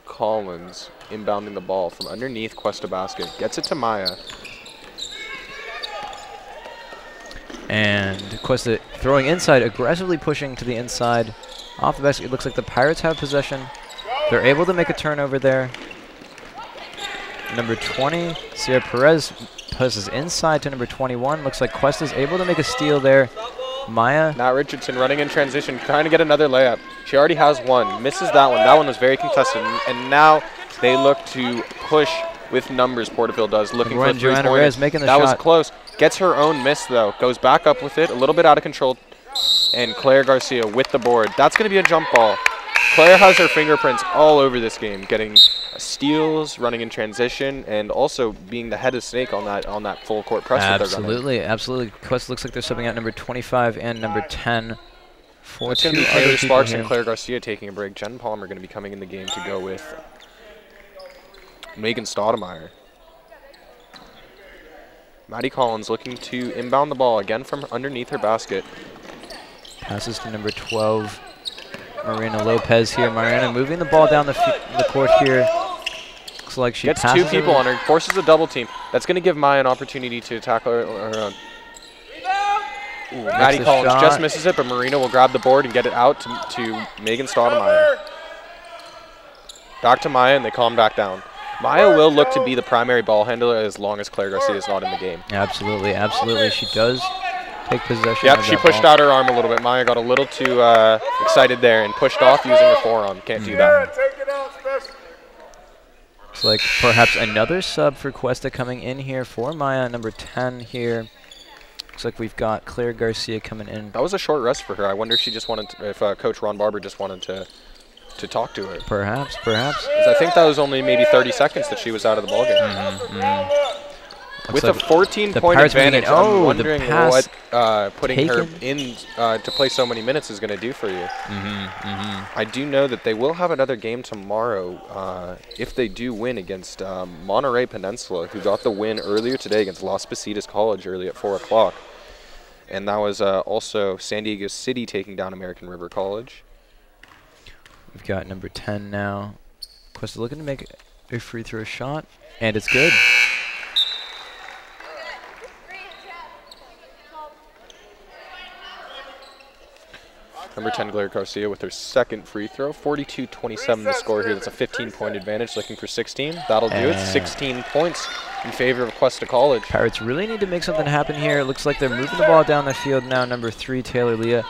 Collins inbounding the ball from underneath Cuesta basket. Gets it to Maya. And Cuesta throwing inside, aggressively pushing to the inside. Off the basket, it looks like the Pirates have possession. They're able to make a turnover there. Number 20, Sierra Perez, passes inside to number 21. Looks like Cuesta's able to make a steal there. Maya. Nat Richardson running in transition, trying to get another layup. She already has one, misses that one. That one was very contested, and now they look to push with numbers. Porterville does, looking for Joanna Reyes making the shot. That was shot. close. Gets her own miss, though. Goes back up with it, a little bit out of control. And Claire Garcia with the board. That's going to be a jump ball. Claire has her fingerprints all over this game, getting steals, running in transition, and also being the head of snake on that full court press. Absolutely. Cuesta looks like they're subbing out number 25 and number 10. It's going to be Taylor Sparks and Claire Garcia taking a break. Jen Palmer going to be coming in the game to go with Megan Stoudemire. Maddie Collins looking to inbound the ball again from underneath her basket. Passes to number 12, Marina Lopez here. Marina moving the ball down the court here. Looks like she gets two people on her, forces a double team. That's going to give Maya an opportunity to tackle her own. Maddie Collins just misses it, but Marina will grab the board and get it out to Megan Stoudemire. Back to Maya, and they calm back down. Maya will look to be the primary ball handler as long as Claire Garcia is not in the game. Absolutely. She does take possession. Yep, she pushed out her arm a little bit. Maya got a little too excited there and pushed off using her forearm. Can't do that. Looks like perhaps another sub for Cuesta coming in here for Maya, number 10 here. Looks like we've got Claire Garcia coming in. That was a short rest for her. I wonder if she just wanted to, if Coach Ron Barber just wanted to talk to her. Perhaps. 'Cause I think that was only maybe 30 seconds that she was out of the ballgame. With like a 14-point Pirates moving advantage, in. Oh, I'm wondering the pass what putting her taken. in to play so many minutes is going to do for you. I do know that they will have another game tomorrow if they do win against Monterey Peninsula, who got the win earlier today against Las Positas College early at 4 o'clock. And that was also San Diego City taking down American River College. We've got number 10 now. Cuesta looking to make a free throw shot, and it's good. Number 10, Claire Garcia with her second free throw. 42-27 the score here. That's a 15-point advantage, looking for 16. That'll do it. 16 points in favor of Cuesta College. Pirates really need to make something happen here. It looks like they're moving the ball down the field now. Number 3, Taylor Leah,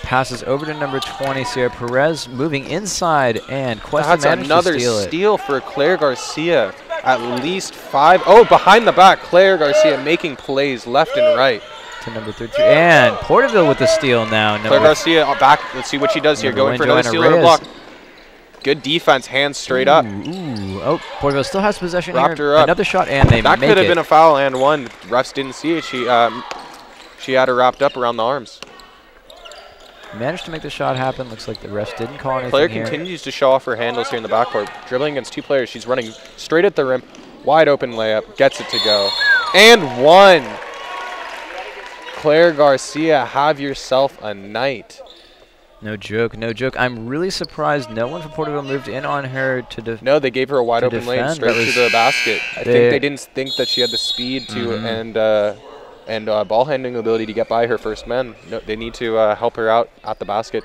passes over to number 20, Sierra Perez, moving inside, and Cuesta That's managed another to steal it. steal for Claire Garcia. At least 5. Oh, behind the back, Claire Garcia making plays left and right. To number 33, and Porterville with the steal now. Claire Garcia back. Let's see what she does here. Going for another steal and a block. Good defense, hands straight up. Oh, Porterville still has possession Wrapped here. her up. Another shot, and they That make could have it. been a foul and one. Refs didn't see it. She had her wrapped up around the arms. Managed to make the shot happen. Looks like the refs didn't call anything Claire here. continues to show off her handles here in the backcourt. Dribbling against 2 players. She's running straight at the rim. Wide open layup. Gets it to go. And one. Claire Garcia, have yourself a night. No joke, no joke. I'm really surprised no one from Porterville moved in on her to No, they gave her a wide open lane defend. straight That to the basket. I think they didn't think that she had the speed to and ball handling ability to get by her first men. No, they need to help her out at the basket.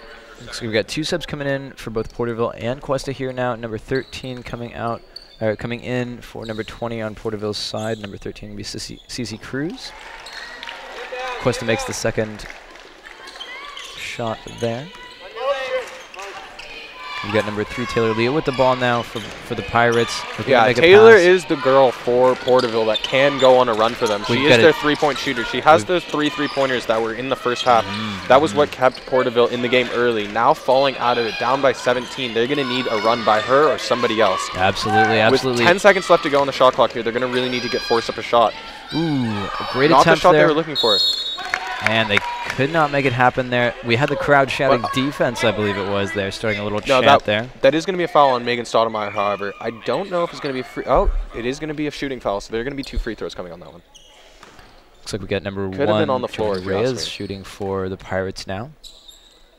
So we've got 2 subs coming in for both Porterville and Cuesta here now. Number 13 coming in for number 20 on Porterville's side. Number 13 will be Cece Cruz. Cuesta makes the second shot there. We got number 3, Taylor Leah, with the ball now for the Pirates. Yeah, Taylor is the girl for Porterville that can go on a run for them. She is their 3-point shooter. She has those 3 3-pointers that were in the first half. That was what kept Porterville in the game early. Now falling out of it, down by 17, they're going to need a run by her or somebody else. Absolutely, absolutely. With 10 seconds left to go on the shot clock here, they're going to really need to force up a shot. Ooh, a great Not attempt the shot there. they were looking for. And they could not make it happen there. We had the crowd shouting defense, I believe it was there, starting a little chant there. That is going to be a foul on Megan Stoudemire, however. I don't know if it's going to be a free. Oh, it is going to be a shooting foul, so there are going to be 2 free throws coming on that one. Looks like we got number 1, Could have been on the floor, if you ask Reyes me. shooting for the Pirates now.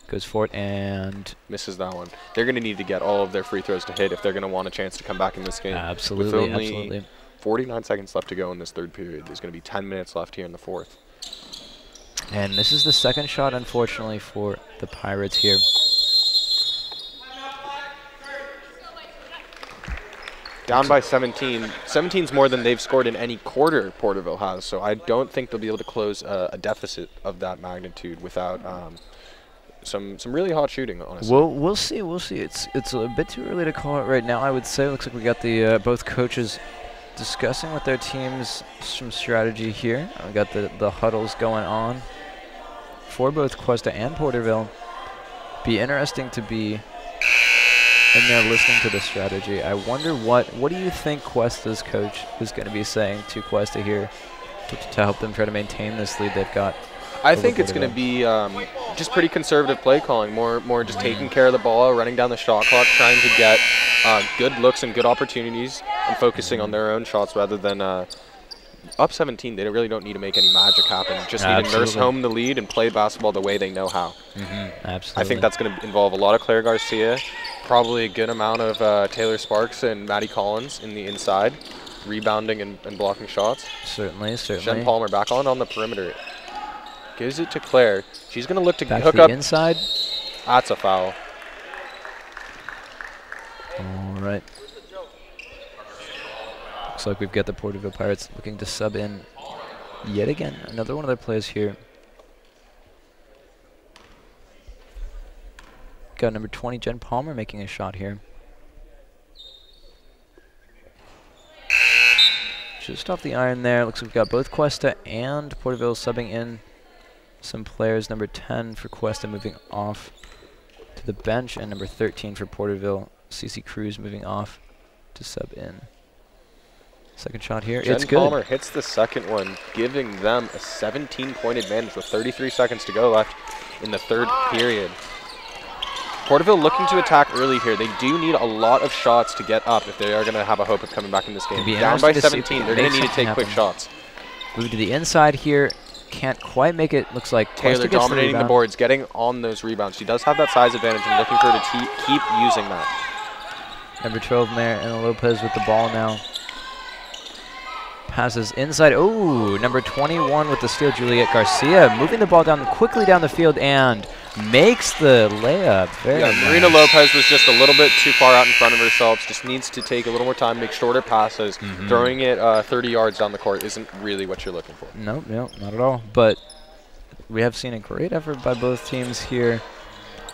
Goes for it and misses that one. They're going to need to get all of their free throws to hit if they're going to want a chance to come back in this game. absolutely, With only absolutely. 49 seconds left to go in this third period. There's going to be 10 minutes left here in the fourth. And this is the second shot, unfortunately, for the Pirates here. Down by 17. 17's more than they've scored in any quarter Porterville has, so I don't think they'll be able to close a deficit of that magnitude without some really hot shooting, honestly. We'll see. We'll see. It's a bit too early to call it right now, I would say. Looks like we got the both coaches discussing with their teams some strategy here. We got the huddles going on for both Cuesta and Porterville. Be interesting to be in there listening to the strategy. I wonder what do you think Cuesta's coach is going to be saying to Cuesta here to help them try to maintain this lead they've got? I think it's going to be just pretty conservative play calling, more just taking care of the ball, running down the shot clock, trying to get good looks and good opportunities, and focusing on their own shots rather than up 17. They really don't need to make any magic happen. Just need to nurse home the lead and play basketball the way they know how. Absolutely. I think that's going to involve a lot of Claire Garcia, probably a good amount of Taylor Sparks and Maddie Collins in the inside, rebounding and blocking shots. Certainly. Jen Palmer back on the perimeter. Gives it to Claire. She's going to look to Back hook to the up. inside. That's a foul. All right. Looks like we've got the Porterville Pirates looking to sub in yet again. Another one of their players here. Got number 20, Jen Palmer, making a shot here. Just off the iron there. Looks like we've got both Cuesta and Porterville subbing in some players. Number 10 for Cuesta moving off to the bench, and number 13 for Porterville, Cece Cruz, moving off to sub in. Second shot here. Jen It's good. Palmer hits the second one, giving them a 17-point advantage with 33 seconds to go left in the third period. Porterville looking to attack early here. They do need a lot of shots to get up if they are going to have a hope of coming back in this game. Down by 17, they're going to need to take quick shots. Move to the inside here. Can't quite make it. Looks like Taylor dominating the boards, getting on those rebounds. She does have that size advantage and looking for her to keep using that. Number 12, Mariana Lopez with the ball now. Passes inside. Oh, number 21 with the steal, Juliet Garcia. Moving the ball down quickly down the field and makes the layup. Very nice. Marina Lopez was just a little bit too far out in front of herself. Just needs to take a little more time, make shorter passes. Throwing it 30 yards down the court isn't really what you're looking for. Nope, not at all. But we have seen a great effort by both teams here.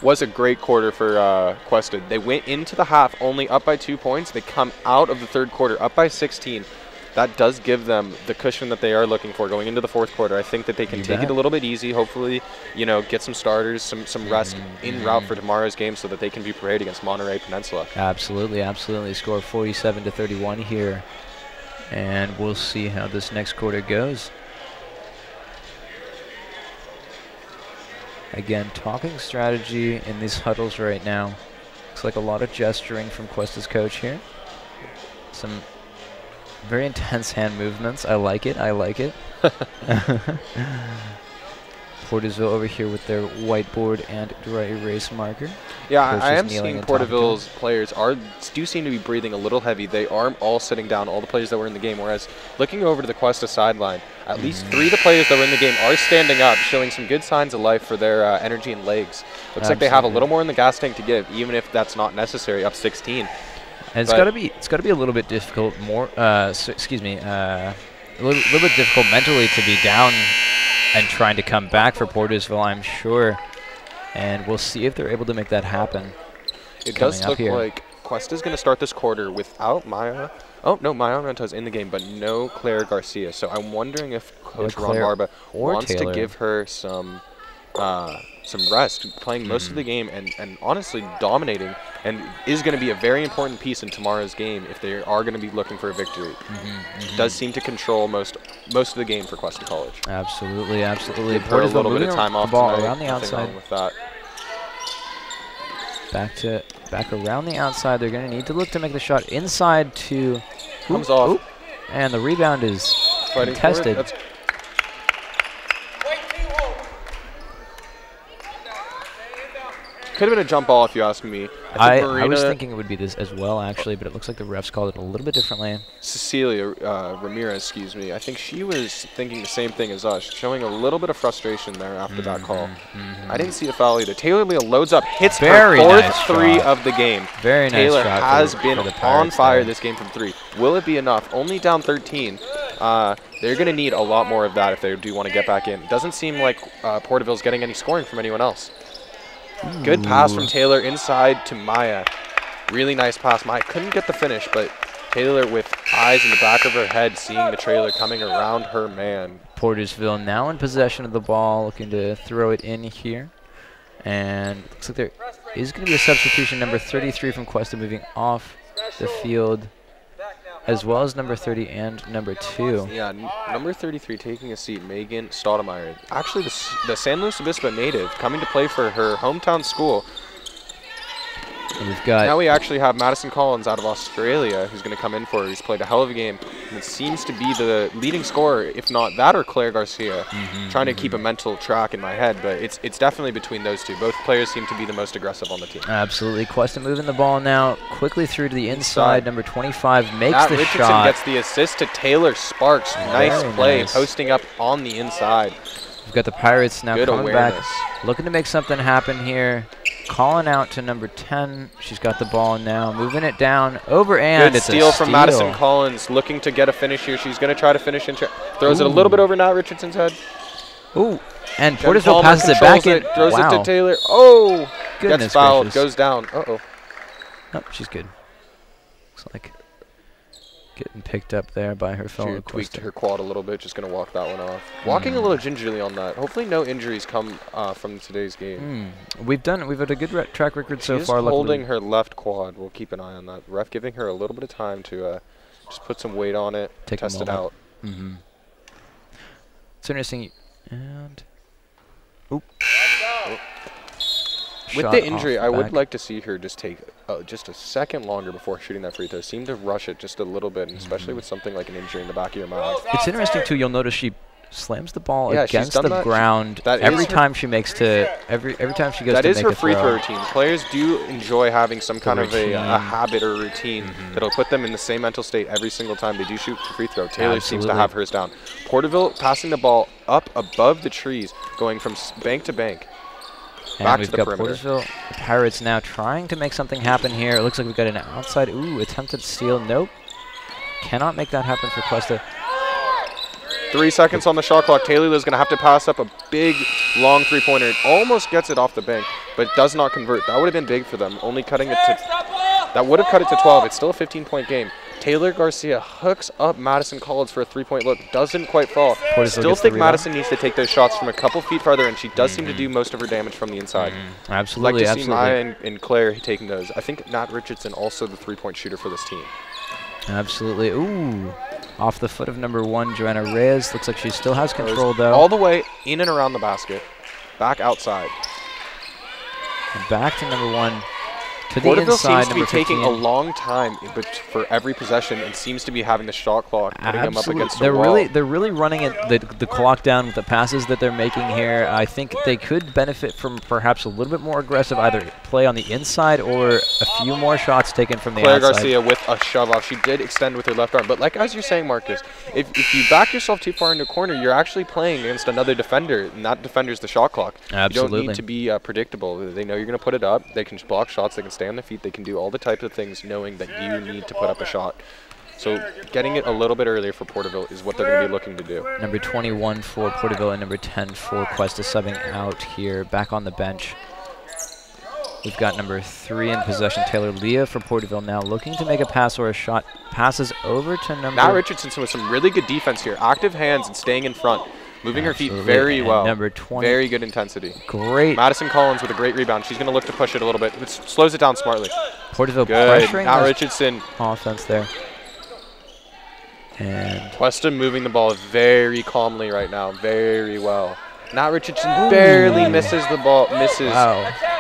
Was a great quarter for Cuesta. They went into the half only up by 2 points. They come out of the third quarter up by 16. That does give them the cushion that they are looking for going into the fourth quarter. I think that they can take it a little bit easy, hopefully, you know, get some starters, some rest en route for tomorrow's game so that they can be prepared against Monterey Peninsula. Absolutely, absolutely. Score 47-31 here. And we'll see how this next quarter goes. Again, talking strategy in these huddles right now. Looks like a lot of gesturing from Cuesta's coach here. Some very intense hand movements. I like it. I like it. Porterville over here with their whiteboard and dry erase marker. Yeah, Coach I am is kneeling seeing and talking to Porterville's players do seem to be breathing a little heavy. They are all sitting down, all the players that were in the game, whereas looking over to the Cuesta sideline, at least 3 of the players that were in the game are standing up, showing some good signs of life for their energy and legs. Looks like they have a little more in the gas tank to give, even if that's not necessary, up 16. And it's got to be a little bit difficult, a little bit difficult mentally to be down and trying to come back for Porterville, I'm sure. And we'll see if they're able to make that happen. It does look like Cuesta's going to start this quarter without Maya. Oh, no, Maya Rento's in the game, but no Claire Garcia. So I'm wondering if Coach Ron Barba wants to give her some rest, playing most of the game and honestly dominating, and is going to be a very important piece in tomorrow's game if they are going to be looking for a victory. Does seem to control most of the game for Cuesta College. Absolutely, absolutely. Give her a little bit of time off ball tonight. around the outside. With that. Back around the outside. They're going to need to look to make the shot inside to. Comes off. And the rebound is contested. Could have been a jump ball if you ask me. I was thinking it would be this as well, actually, but it looks like the refs called it a little bit differently. Cecilia Ramirez, excuse me. I think she was thinking the same thing as us, showing a little bit of frustration there after that call. I didn't see a foul either. Taylor Leah loads up, hits her fourth three of the game. Very nice Taylor shot has for been on fire this game from 3. Will it be enough? Only down 13. They're going to need a lot more of that if they do want to get back in. It doesn't seem like Porterville's getting any scoring from anyone else. Good pass from Taylor inside to Maya. Really nice pass. Maya couldn't get the finish, but Taylor with eyes in the back of her head, seeing the trailer coming around her man. Porterville now in possession of the ball, looking to throw it in here. And looks like there is going to be a substitution. Number 33 from Cuesta moving off the field, as well as number 30 and number 2. Yeah, number 33 taking a seat, Megan Stoudemire. Actually, the San Luis Obispo native coming to play for her hometown school. And we've got now we actually have Madison Collins out of Australia who's going to come in for her. He's played a hell of a game. And it seems to be the leading scorer, if not that or Claire Garcia. Trying to keep a mental track in my head, but it's definitely between those two. Both players seem to be the most aggressive on the team. Absolutely. Cuesta moving the ball now quickly through to the inside. Number 25 makes Matt the Richardson shot. Gets the assist to Taylor Sparks. Nice play, posting up on the inside. We've got the Pirates now coming awareness. back, looking to make something happen here. Calling out to number 10. She's got the ball now, moving it down over, and Good it's steal a from steal. Madison Collins, looking to get a finish here. She's going to try to finish in. Throws it a little bit over Nat Richardson's head. Ooh, and Jen Porterville Palmer passes it back in. Throws wow. it to Taylor. Oh, Goodness gets fouled, gracious. goes down. Uh-oh. Nope, she's good. Looks like getting picked up there by her fellow She tweaked Cuesta. her quad a little bit, just going to walk that one off. Walking a little gingerly on that. Hopefully no injuries come from today's game. We've had a good track record so She's far. holding luckily. her left quad. We'll keep an eye on that. Ref giving her a little bit of time to Just put some weight on it, test it out. It's interesting. And With the injury, I would like to see her just take just a second longer before shooting that free throw. Seem to rush it just a little bit, and especially with something like an injury in the back of your mouth. It's interesting too. You'll notice she slams the ball Yeah, against the ground every time she makes every time she goes to make a throw. That is her free throw routine. Players do enjoy having some kind of a habit or routine that'll put them in the same mental state every single time they do shoot the free throw. Taylor seems to have hers down. Porterville passing the ball up above the trees, going from bank to bank. And we've got Porterville Pirates now trying to make something happen here. It looks like we've got an outside, attempted steal. Nope. Cannot make that happen for Cuesta. 3 seconds on the shot clock. Taylor is going to have to pass up a big, long three-pointer. It almost gets it off the bank, but does not convert. That would have been big for them, only cutting it to... That would have cut it to 12. It's still a 15-point game. Taylor Garcia hooks up Madison Collins for a three-point look. Doesn't quite fall. Still think Madison needs to take those shots from a couple feet farther, and she does seem to do most of her damage from the inside. Absolutely, I'd like to see Maya and Claire taking those. I think Nat Richardson also the three-point shooter for this team. Absolutely. Off the foot of number 1, Joanna Reyes. Looks like she still has control, though. All the way in and around the basket. Back outside. And back to number 1. To the Porterville inside, seems to be taking a long time for every possession and seems to be having the shot clock, putting them up against the wall. They're really running the clock down with the passes that they're making here. I think they could benefit from perhaps a little bit more aggressive, either play on the inside or a few more shots taken from the outside. Claire Garcia with a shove off. She did extend with her left arm, but like as you're saying, Marcus, if you back yourself too far into a corner, you're actually playing against another defender, and that defender's the shot clock. Absolutely. You don't need to be predictable. They know you're going to put it up. They can block shots. They can stay on their feet. They can do all the types of things knowing that you need to put up a shot. So getting it a little bit earlier for Porterville is what they're going to be looking to do. Number 21 for Porterville and number 10 for Cuesta subbing out here, back on the bench. We've got number 3 in possession, Taylor Leah for Porterville now looking to make a pass or a shot. Passes over to number... Nat Richardson with some really good defense here. Active hands and staying in front. Moving her feet very well. Number 20. Very good intensity. Great. Madison Collins with a great rebound. She's going to look to push it a little bit. It slows it down smartly. Porterville good. pressuring Nat Richardson. Offense there. And Cuesta moving the ball very calmly right now. Very well. Nat Richardson barely misses the ball.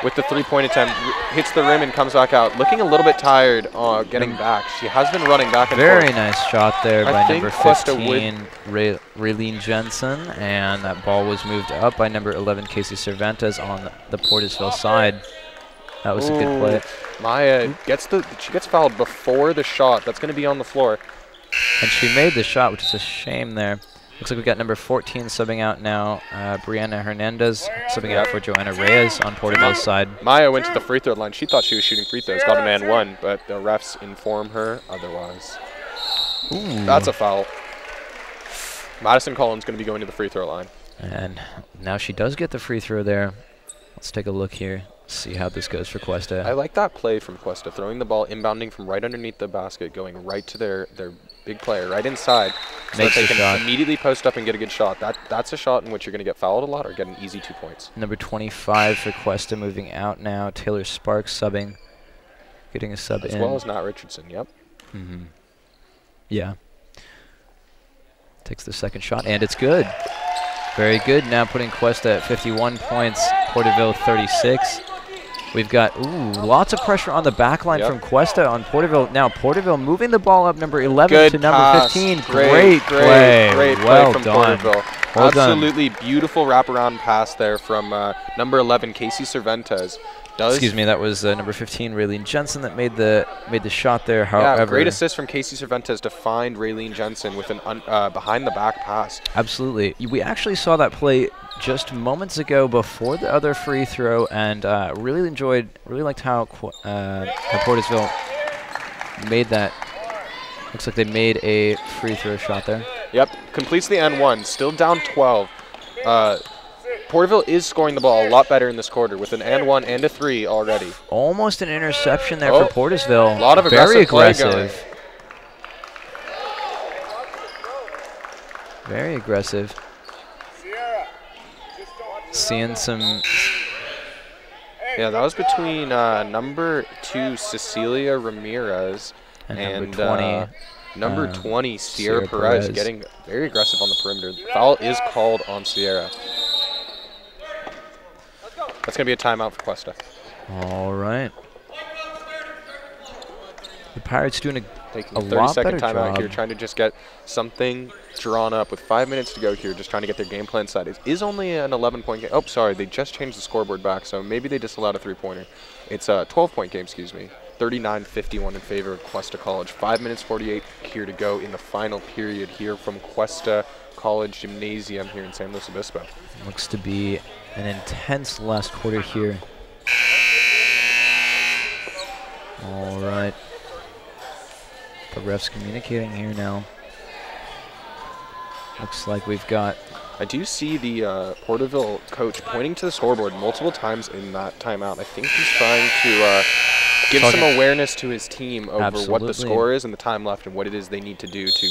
With the three-point attempt. Hits the rim and comes back out. Looking a little bit tired getting back. She has been running back and forth. Very nice shot there by number 15, Raylene Jensen. And that ball was moved up by number 11, Casey Cervantes on the Porterville side. That was a good play. Maya gets fouled before the shot. That's going to be on the floor. And she made the shot, which is a shame there. Looks like we've got number 14 subbing out now, Brianna Hernandez subbing out for Joanna Reyes on Porterville's side. Maya went to the free throw line. She thought she was shooting free throws, got an and one, but the refs inform her otherwise. That's a foul. Madison Collins going to be going to the free throw line. And now she does get the free throw there. Let's take a look here, see how this goes for Cuesta. I like that play from Cuesta, throwing the ball, inbounding from right underneath the basket, going right to their big player, right inside, so that they can immediately post up and get a good shot. That's a shot in which you're going to get fouled a lot or get an easy 2 points. Number 25 for Cuesta moving out now. Taylor Sparks subbing, getting a sub in. As well as Nat Richardson, yep. Yeah. Takes the second shot, and it's good. Very good. Now putting Cuesta at 51 points, Porterville 36. We've got, lots of pressure on the back line from Cuesta on Porterville. Now Porterville moving the ball up number 11 to number 15. Great play. Great play well from done. Porterville. Well Absolutely beautiful wraparound pass there from number 11, Casey Cervantes. Excuse me, that was number 15, Raylene Jensen, that made the shot there. However, yeah, great assist from Casey Cervantes to find Raylene Jensen with an behind the back pass. Absolutely. We actually saw that play just moments ago before the other free throw, and really liked how Porterville made that. Looks like they made a free throw shot there. Yep, completes the N1, still down 12. Porterville is scoring the ball a lot better in this quarter with an and 1 and a 3 already. Almost an interception there for Porterville. A lot of very aggressive. Very aggressive. Seeing some... Yeah, that was between number 2, Cecilia Ramirez, and number 20, Number 20, Sierra Perez, getting very aggressive on the perimeter. The foul is called on Sierra. That's going to be a timeout for Cuesta. All right. The Pirates doing taking a a lot better 30-second timeout job here, trying to just get something drawn up with 5 minutes to go here, just trying to get their game plan set. It is only an 11-point game. Oh, sorry, they just changed the scoreboard back, so maybe they disallowed a three-pointer. It's a 12-point game, excuse me. 39-51 in favor of Cuesta College. 5 minutes 48 here to go in the final period here from Cuesta College Gymnasium here in San Luis Obispo. Looks to be an intense last quarter here. All right. The ref's communicating here now. Looks like we've got... I do see the Porterville coach pointing to the scoreboard multiple times in that timeout. I think he's trying to give some awareness to his team over what the score is and the time left and what it is they need to do to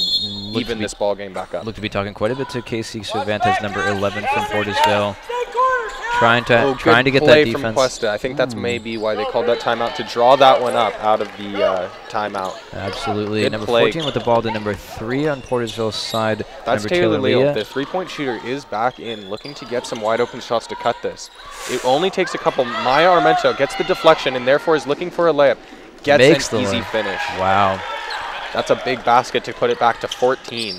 even this ball game back up. Look to be talking quite a bit to Casey Cervantes, number 11 from Porterville. Trying to get that defense. From Cuesta. I think that's maybe why they called that timeout, to draw that one up out of the timeout. Absolutely. Good number play. 14 with the ball to number 3 on Porterville's side. That's number Taylor Leal. Leah. The three-point shooter is back in, looking to get some wide-open shots to cut this. It only takes a couple. Maya Armento gets the deflection and therefore is looking for a layup. Gets an easy finish. Wow. That's a big basket to put it back to 14.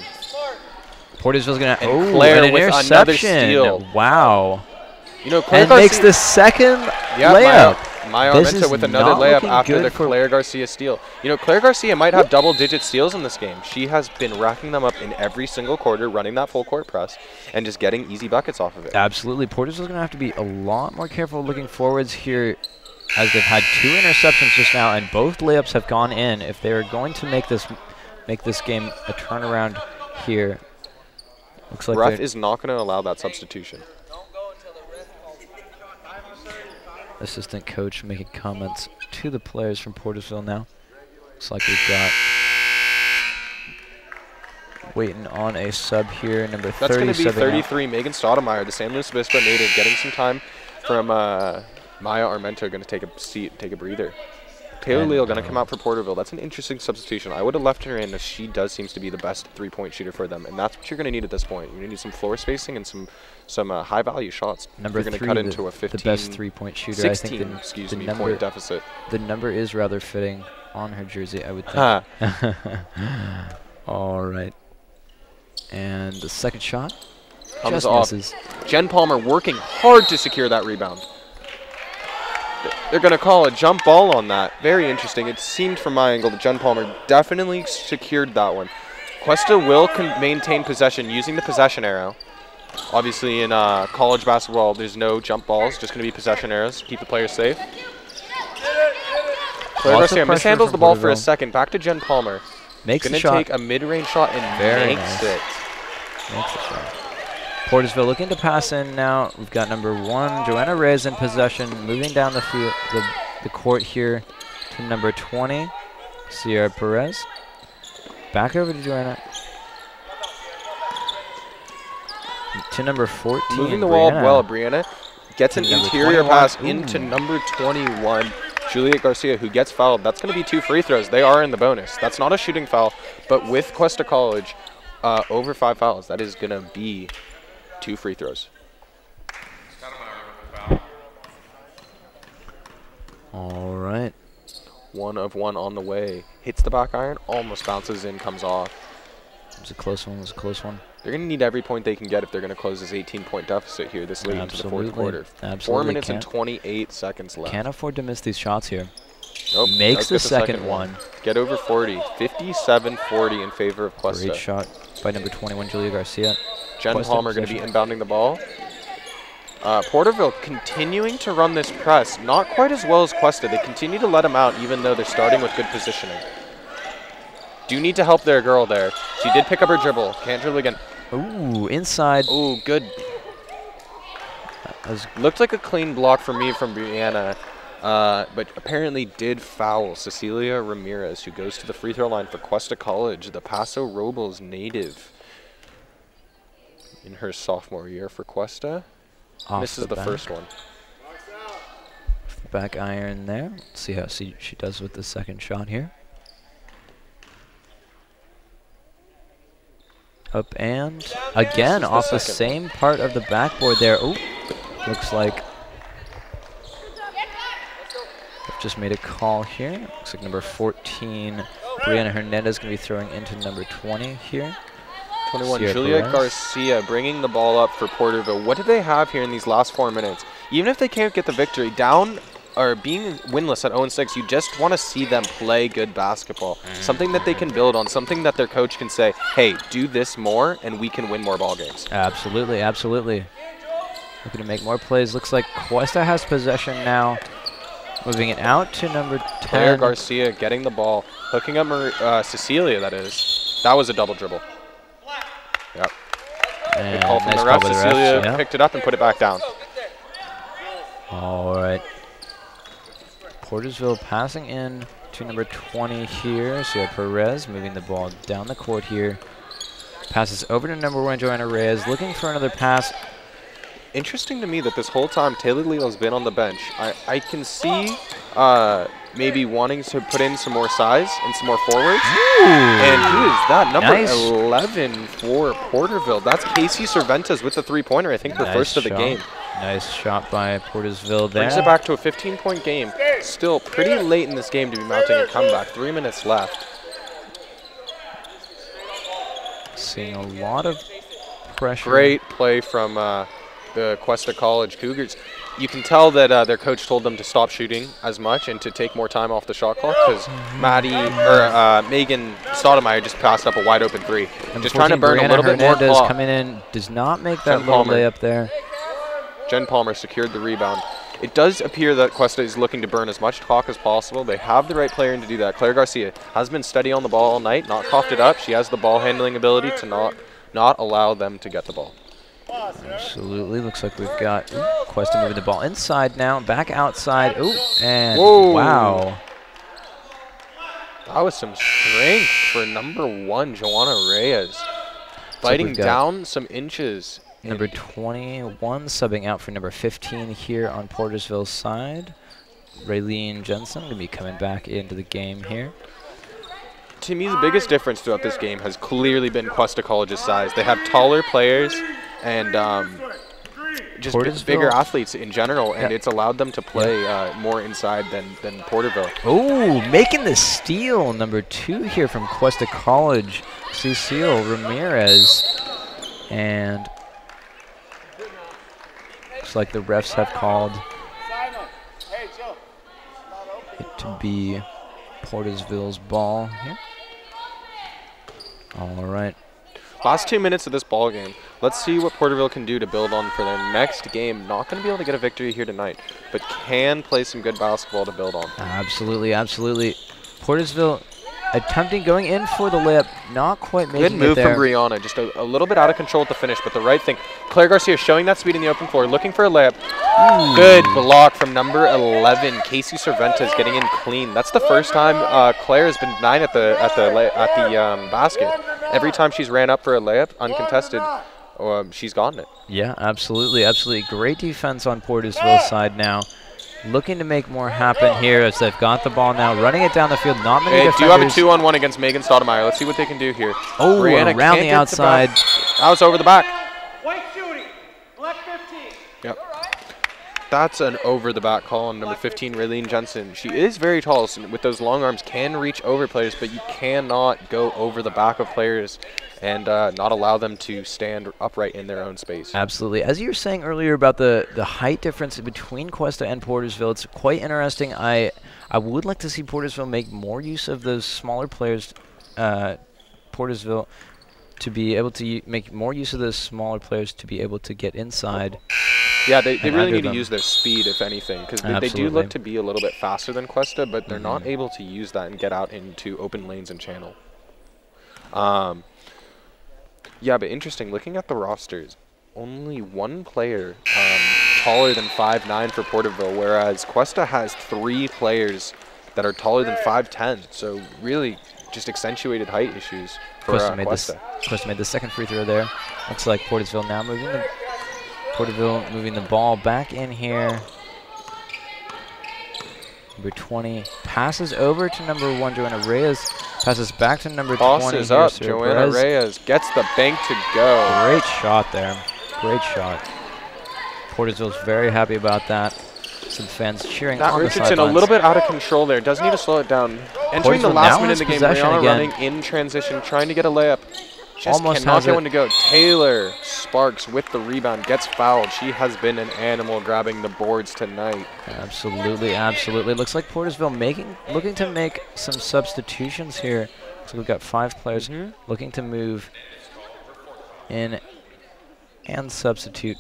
Porterville's going to... And Claire an with interception. another steal. Wow. You know, Claire and Garcia makes the second layup. Maya Armento with another layup after the Claire Garcia steal. You know, Claire Garcia might have double-digit steals in this game. She has been racking them up in every single quarter, running that full-court press, and just getting easy buckets off of it. Absolutely. Porterville's going to have to be a lot more careful looking forwards here, as they've had 2 interceptions just now, and both layups have gone in. If they are going to make this game a turnaround here, looks like ref is not going to allow that substitution. Assistant coach making comments to the players from Porterville now. Looks like we've got waiting on a sub here, number 30. That's going to be 33, Megan Stoudemire, the San Luis Obispo native, getting some time from Maya Armento, going to take a seat, take a breather. Taylor Leal going to come out for Porterville. That's an interesting substitution. I would have left her in, as she does seems to be the best three-point shooter for them, and that's what you're going to need at this point. You're going to need some floor spacing and some high-value shots. Number you're going to cut into a 15, the best three-point shooter. 16, I think excuse the me, number, point deficit. The number is rather fitting on her jersey, I would think. All right. And the second shot comes just off. misses. Jen Palmer working hard to secure that rebound. They're going to call a jump ball on that. Very interesting. It seemed from my angle that Jen Palmer definitely secured that one. Cuesta will maintain possession using the possession arrow. Obviously in college basketball, there's no jump balls, just going to be possession arrows. Keep the players safe. Claire Garcia mishandles the ball for a second. Back to Jen Palmer. Makes the shot. Going to take a mid-range shot and makes it. Makes the shot. Porterville looking to pass in now. We've got number 1, Joanna Reyes in possession, moving down the field, the court here to number 20, Sierra Perez. Back over to Joanna. To number 14, moving the wall well, Brianna gets an interior pass into number 21, Juliet Garcia, who gets fouled. That's going to be 2 free throws. They are in the bonus. That's not a shooting foul, but with Cuesta College, over 5 fouls, that is going to be 2 free throws. All right. 1 of 1 on the way. Hits the back iron, almost bounces in, comes off. It was a close one. It was a close one. They're going to need every point they can get if they're going to close this 18-point deficit here this late into the fourth quarter. Absolutely. 4 minutes and 28 seconds left. Can't afford to miss these shots here. Nope. Makes the second one. Get over 40. 57-40 in favor of Cuesta. Great shot by number 21, Julia Garcia. Jen Palmer going to be inbounding the ball. Porterville continuing to run this press, not quite as well as Cuesta. They continue to let him out even though they're starting with good positioning. Do need to help their girl there. She did pick up her dribble. Can't dribble again. Ooh, inside. Ooh, good. Looked like a clean block for me from Brianna, but apparently did foul Cecilia Ramirez, who goes to the free throw line for Cuesta College, the Paso Robles native in her sophomore year for Cuesta. Misses the first one. Back iron there. Let's see how she does with the second shot here. Up and again off the same part of the backboard there. Oh, looks like I've just made a call here. Looks like number 14, Brianna Hernandez, going to be throwing into number 20 here. 21, Sierra Julia Perez. Garcia bringing the ball up for Porterville. What do they have here in these last 4 minutes? Even if they can't get the victory, down or being winless at 0-6, you just want to see them play good basketball. Something that they can build on, something that their coach can say, hey, do this more and we can win more ball games. Absolutely, absolutely. Looking to make more plays. Looks like Cuesta has possession now. Moving it out to number 10. Claire Garcia getting the ball, hooking up Cecilia, that is. That was a double dribble. Yep. And Good call from nice the call ref. by the refs, Cecilia yeah. picked it up and put it back down. All right. Portersville passing in to number 20 here. Sierra Perez moving the ball down the court here. Passes over to number 1, Joanna Reyes, looking for another pass. Interesting to me that this whole time Taylor Leo's been on the bench. I can see maybe wanting to put in some more size and some more forwards. Ooh. And who is that? Number Nice. 11 for Porterville. That's Casey Cervantes with the three-pointer, I think her Nice first of the shot. game. Nice shot by Portersville there. Brings it back to a 15-point game. Still pretty late in this game to be mounting a comeback. 3 minutes left. Seeing a lot of pressure. Great play from the Cuesta College Cougars. You can tell that their coach told them to stop shooting as much and to take more time off the shot clock because Megan Stoudemire just passed up a wide open three. Number Just trying to 14, burn a Brianna little bit more Hernandez clock. coming in, does not make that Jen little Palmer. layup there. Jen Palmer secured the rebound. It does appear that Cuesta is looking to burn as much clock as possible. They have the right player in to do that. Claire Garcia has been steady on the ball all night, not coughed it up. She has the ball handling ability to not allow them to get the ball. Absolutely. Looks like we've got Cuesta moving the ball inside now, back outside. Ooh, and Whoa. wow. That was some strength for number 1, Joanna Reyes. Fighting we've got down some inches. Number 21 subbing out for number 15 here on Portersville's side. Raylene Jensen going to be coming back into the game here. To me, the biggest difference throughout this game has clearly been Cuesta College's size. They have taller players and just bigger athletes in general, and it's allowed them to play more inside than Porterville. Oh, making the steal, number 2 here from Cuesta College, Cecile Ramirez. And looks like the refs have called it to be Portersville's ball here. All right. Last 2 minutes of this ball game. Let's see what Porterville can do to build on for their next game. Not going to be able to get a victory here tonight, but can play some good basketball to build on. Absolutely, absolutely. Portersville attempting going in for the layup, not quite making it Good move there. from Brianna, just a little bit out of control at the finish, but the right thing. Claire Garcia showing that speed in the open floor, looking for a layup. Ooh. Good block from number 11, Casey Cervantes, getting in clean. That's the first time Claire has been denied at the basket. Every time she's ran up for a layup, uncontested, she's gotten it. Yeah, absolutely, absolutely. Great defense on Portersville's side now. Looking to make more happen here as they've got the ball now, running it down the field. Not many They defenders. do have a 2-on-1 against Megan Stoudemire. Let's see what they can do here. Oh, Brianna around can't the get outside. That was over the back. White shooting, black 15. Yep. That's an over-the-back call on number 15, Raylene Jensen. She is very tall, so with those long arms, can reach over players, but you cannot go over the back of players and not allow them to stand upright in their own space. Absolutely. As you were saying earlier about the height difference between Cuesta and Portersville, it's quite interesting. I would like to see Portersville make more use of those smaller players, Portersville, to be able to make more use of those smaller players to be able to get inside. Yeah, they really under need to them. use their speed, if anything, because they do Absolutely. look to be a little bit faster than Cuesta, but they're not able to use that and get out into open lanes and channel. Yeah, but interesting, looking at the rosters, only one player taller than 5'9" for Porterville, whereas Cuesta has 3 players that are taller than 5'10", so really just accentuated height issues for Cuesta Cuesta. made the second free throw there. Looks like Portersville now moving the ball back in here. Number 20 passes over to number 1, Joanna Reyes. Passes back to number 20. Tosses up. here, Joanna Perez. Reyes gets the bank to go. Great shot there. Great shot. Porterville's very happy about that. Some fans cheering Matt on the Richardson a sidelines. little bit out of control there. Does need to slow it down. Entering the Porterville last now minute has of the game, possession Brianna again. running in transition, trying to get a layup. Just Almost cannot has get it. one to go. Taylor Sparks with the rebound, gets fouled. She has been an animal grabbing the boards tonight. Absolutely, absolutely. Looks like Porterville looking to make some substitutions here. So we've got 5 players looking to move in and substitute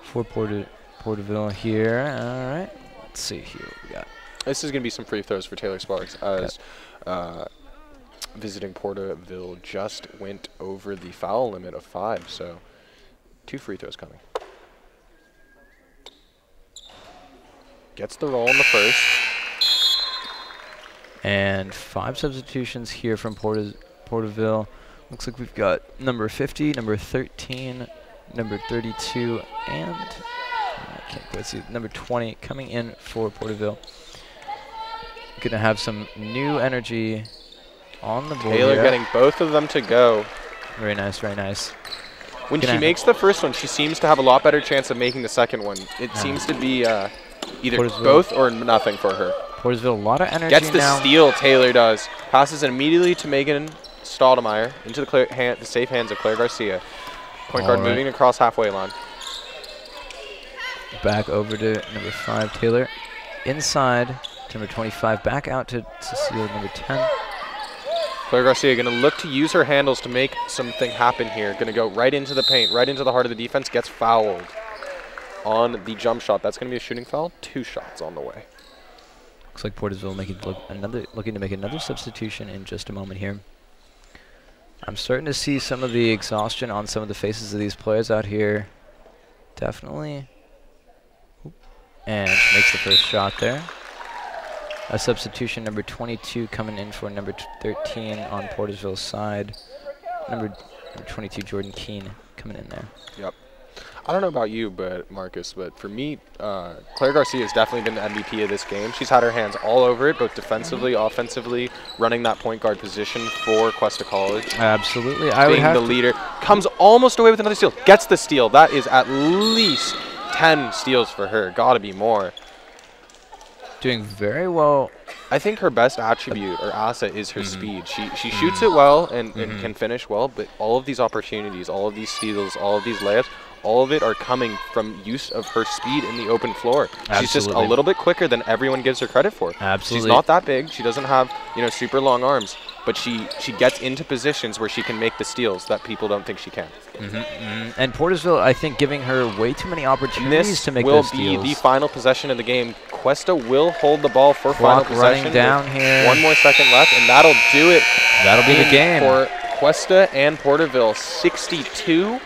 for Porterville here. All right, let's see here what we got. This is going to be some free throws for Taylor Sparks as visiting Porterville just went over the foul limit of 5, so 2 free throws coming. Gets the roll in the first. And 5 substitutions here from Porterville. Looks like we've got number 50, number 13, number 32, and I can't quite see, number 20 coming in for Porterville. Gonna have some new energy on the board. Taylor here. getting both of them to go. Very nice, very nice. When Gonna she makes the first one, she seems to have a lot better chance of making the second one. It seems to be either Porterville. both or nothing for her. Porterville, a lot of energy Gets the now. steal, Taylor does. Passes it immediately to Megan Stoudemire into the safe hands of Claire Garcia. Point guard All right. moving across halfway line. Back over to number 5, Taylor. Inside to number 25, back out to Cecile, number 10. Claire Garcia going to look to use her handles to make something happen here. Going to go right into the paint, right into the heart of the defense. Gets fouled on the jump shot. That's going to be a shooting foul. 2 shots on the way. Looks like Porterville looking to make another substitution in just a moment here. I'm starting to see some of the exhaustion on some of the faces of these players out here. Definitely. Oop. And she makes the first shot there. A substitution, number 22 coming in for number 13 on Porterville's side. Number 22, Jordan Keene, coming in there. Yep. I don't know about you, but Marcus, but for me, Claire Garcia has definitely been the MVP of this game. She's had her hands all over it, both defensively, offensively, running that point guard position for Cuesta College. Absolutely. I would Being have the leader. Comes almost away with another steal. Gets the steal. That is at least 10 steals for her. Gotta be more. doing very well. I think her best attribute or asset is her speed. She shoots it well and can finish well, but all of these opportunities, all of these steals, all of these layups, all of it are coming from use of her speed in the open floor. Absolutely. She's just a little bit quicker than everyone gives her credit for. Absolutely. She's not that big. She doesn't have, super long arms, but she gets into positions where she can make the steals that people don't think she can. And Porterville, I think, giving her way too many opportunities This to make will those be steals. the final possession of the game. Cuesta will hold the ball for Clock final possession. running down with here. 1 more second left, and that'll do it. That'll be the game. For Cuesta and Porterville, 62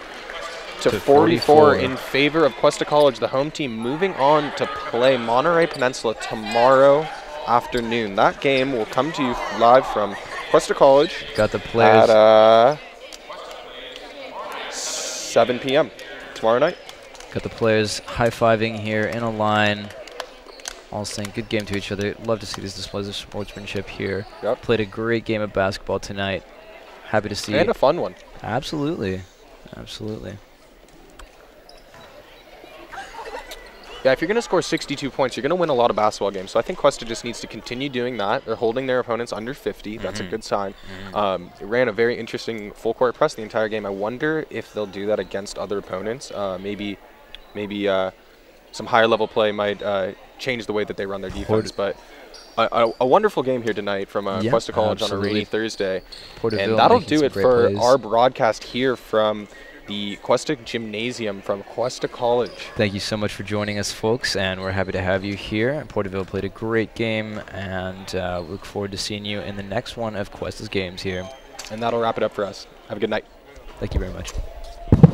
to 44 in favor of Cuesta College, the home team, moving on to play Monterey Peninsula tomorrow afternoon. That game will come to you live from Cuesta College. Got the players at 7 p.m. tomorrow night. Got the players high-fiving here in a line, all saying good game to each other. Love to see these displays of sportsmanship here. Yep. Played a great game of basketball tonight. Happy to see And a fun one. Absolutely. Absolutely. Yeah, if you're going to score 62 points, you're going to win a lot of basketball games. So I think Cuesta just needs to continue doing that. They're holding their opponents under 50. That's a good sign. It ran a very interesting full-court press the entire game. I wonder if they'll do that against other opponents. Maybe some higher-level play might change the way that they run their defense. But a wonderful game here tonight from Cuesta College on a rainy Thursday. Porterville And that'll making do it some for great plays. our broadcast here from the Cuesta Gymnasium from Cuesta College. Thank you so much for joining us, folks, and we're happy to have you here. Porterville played a great game, and look forward to seeing you in the next one of Cuesta's games here. And that'll wrap it up for us. Have a good night. Thank you very much.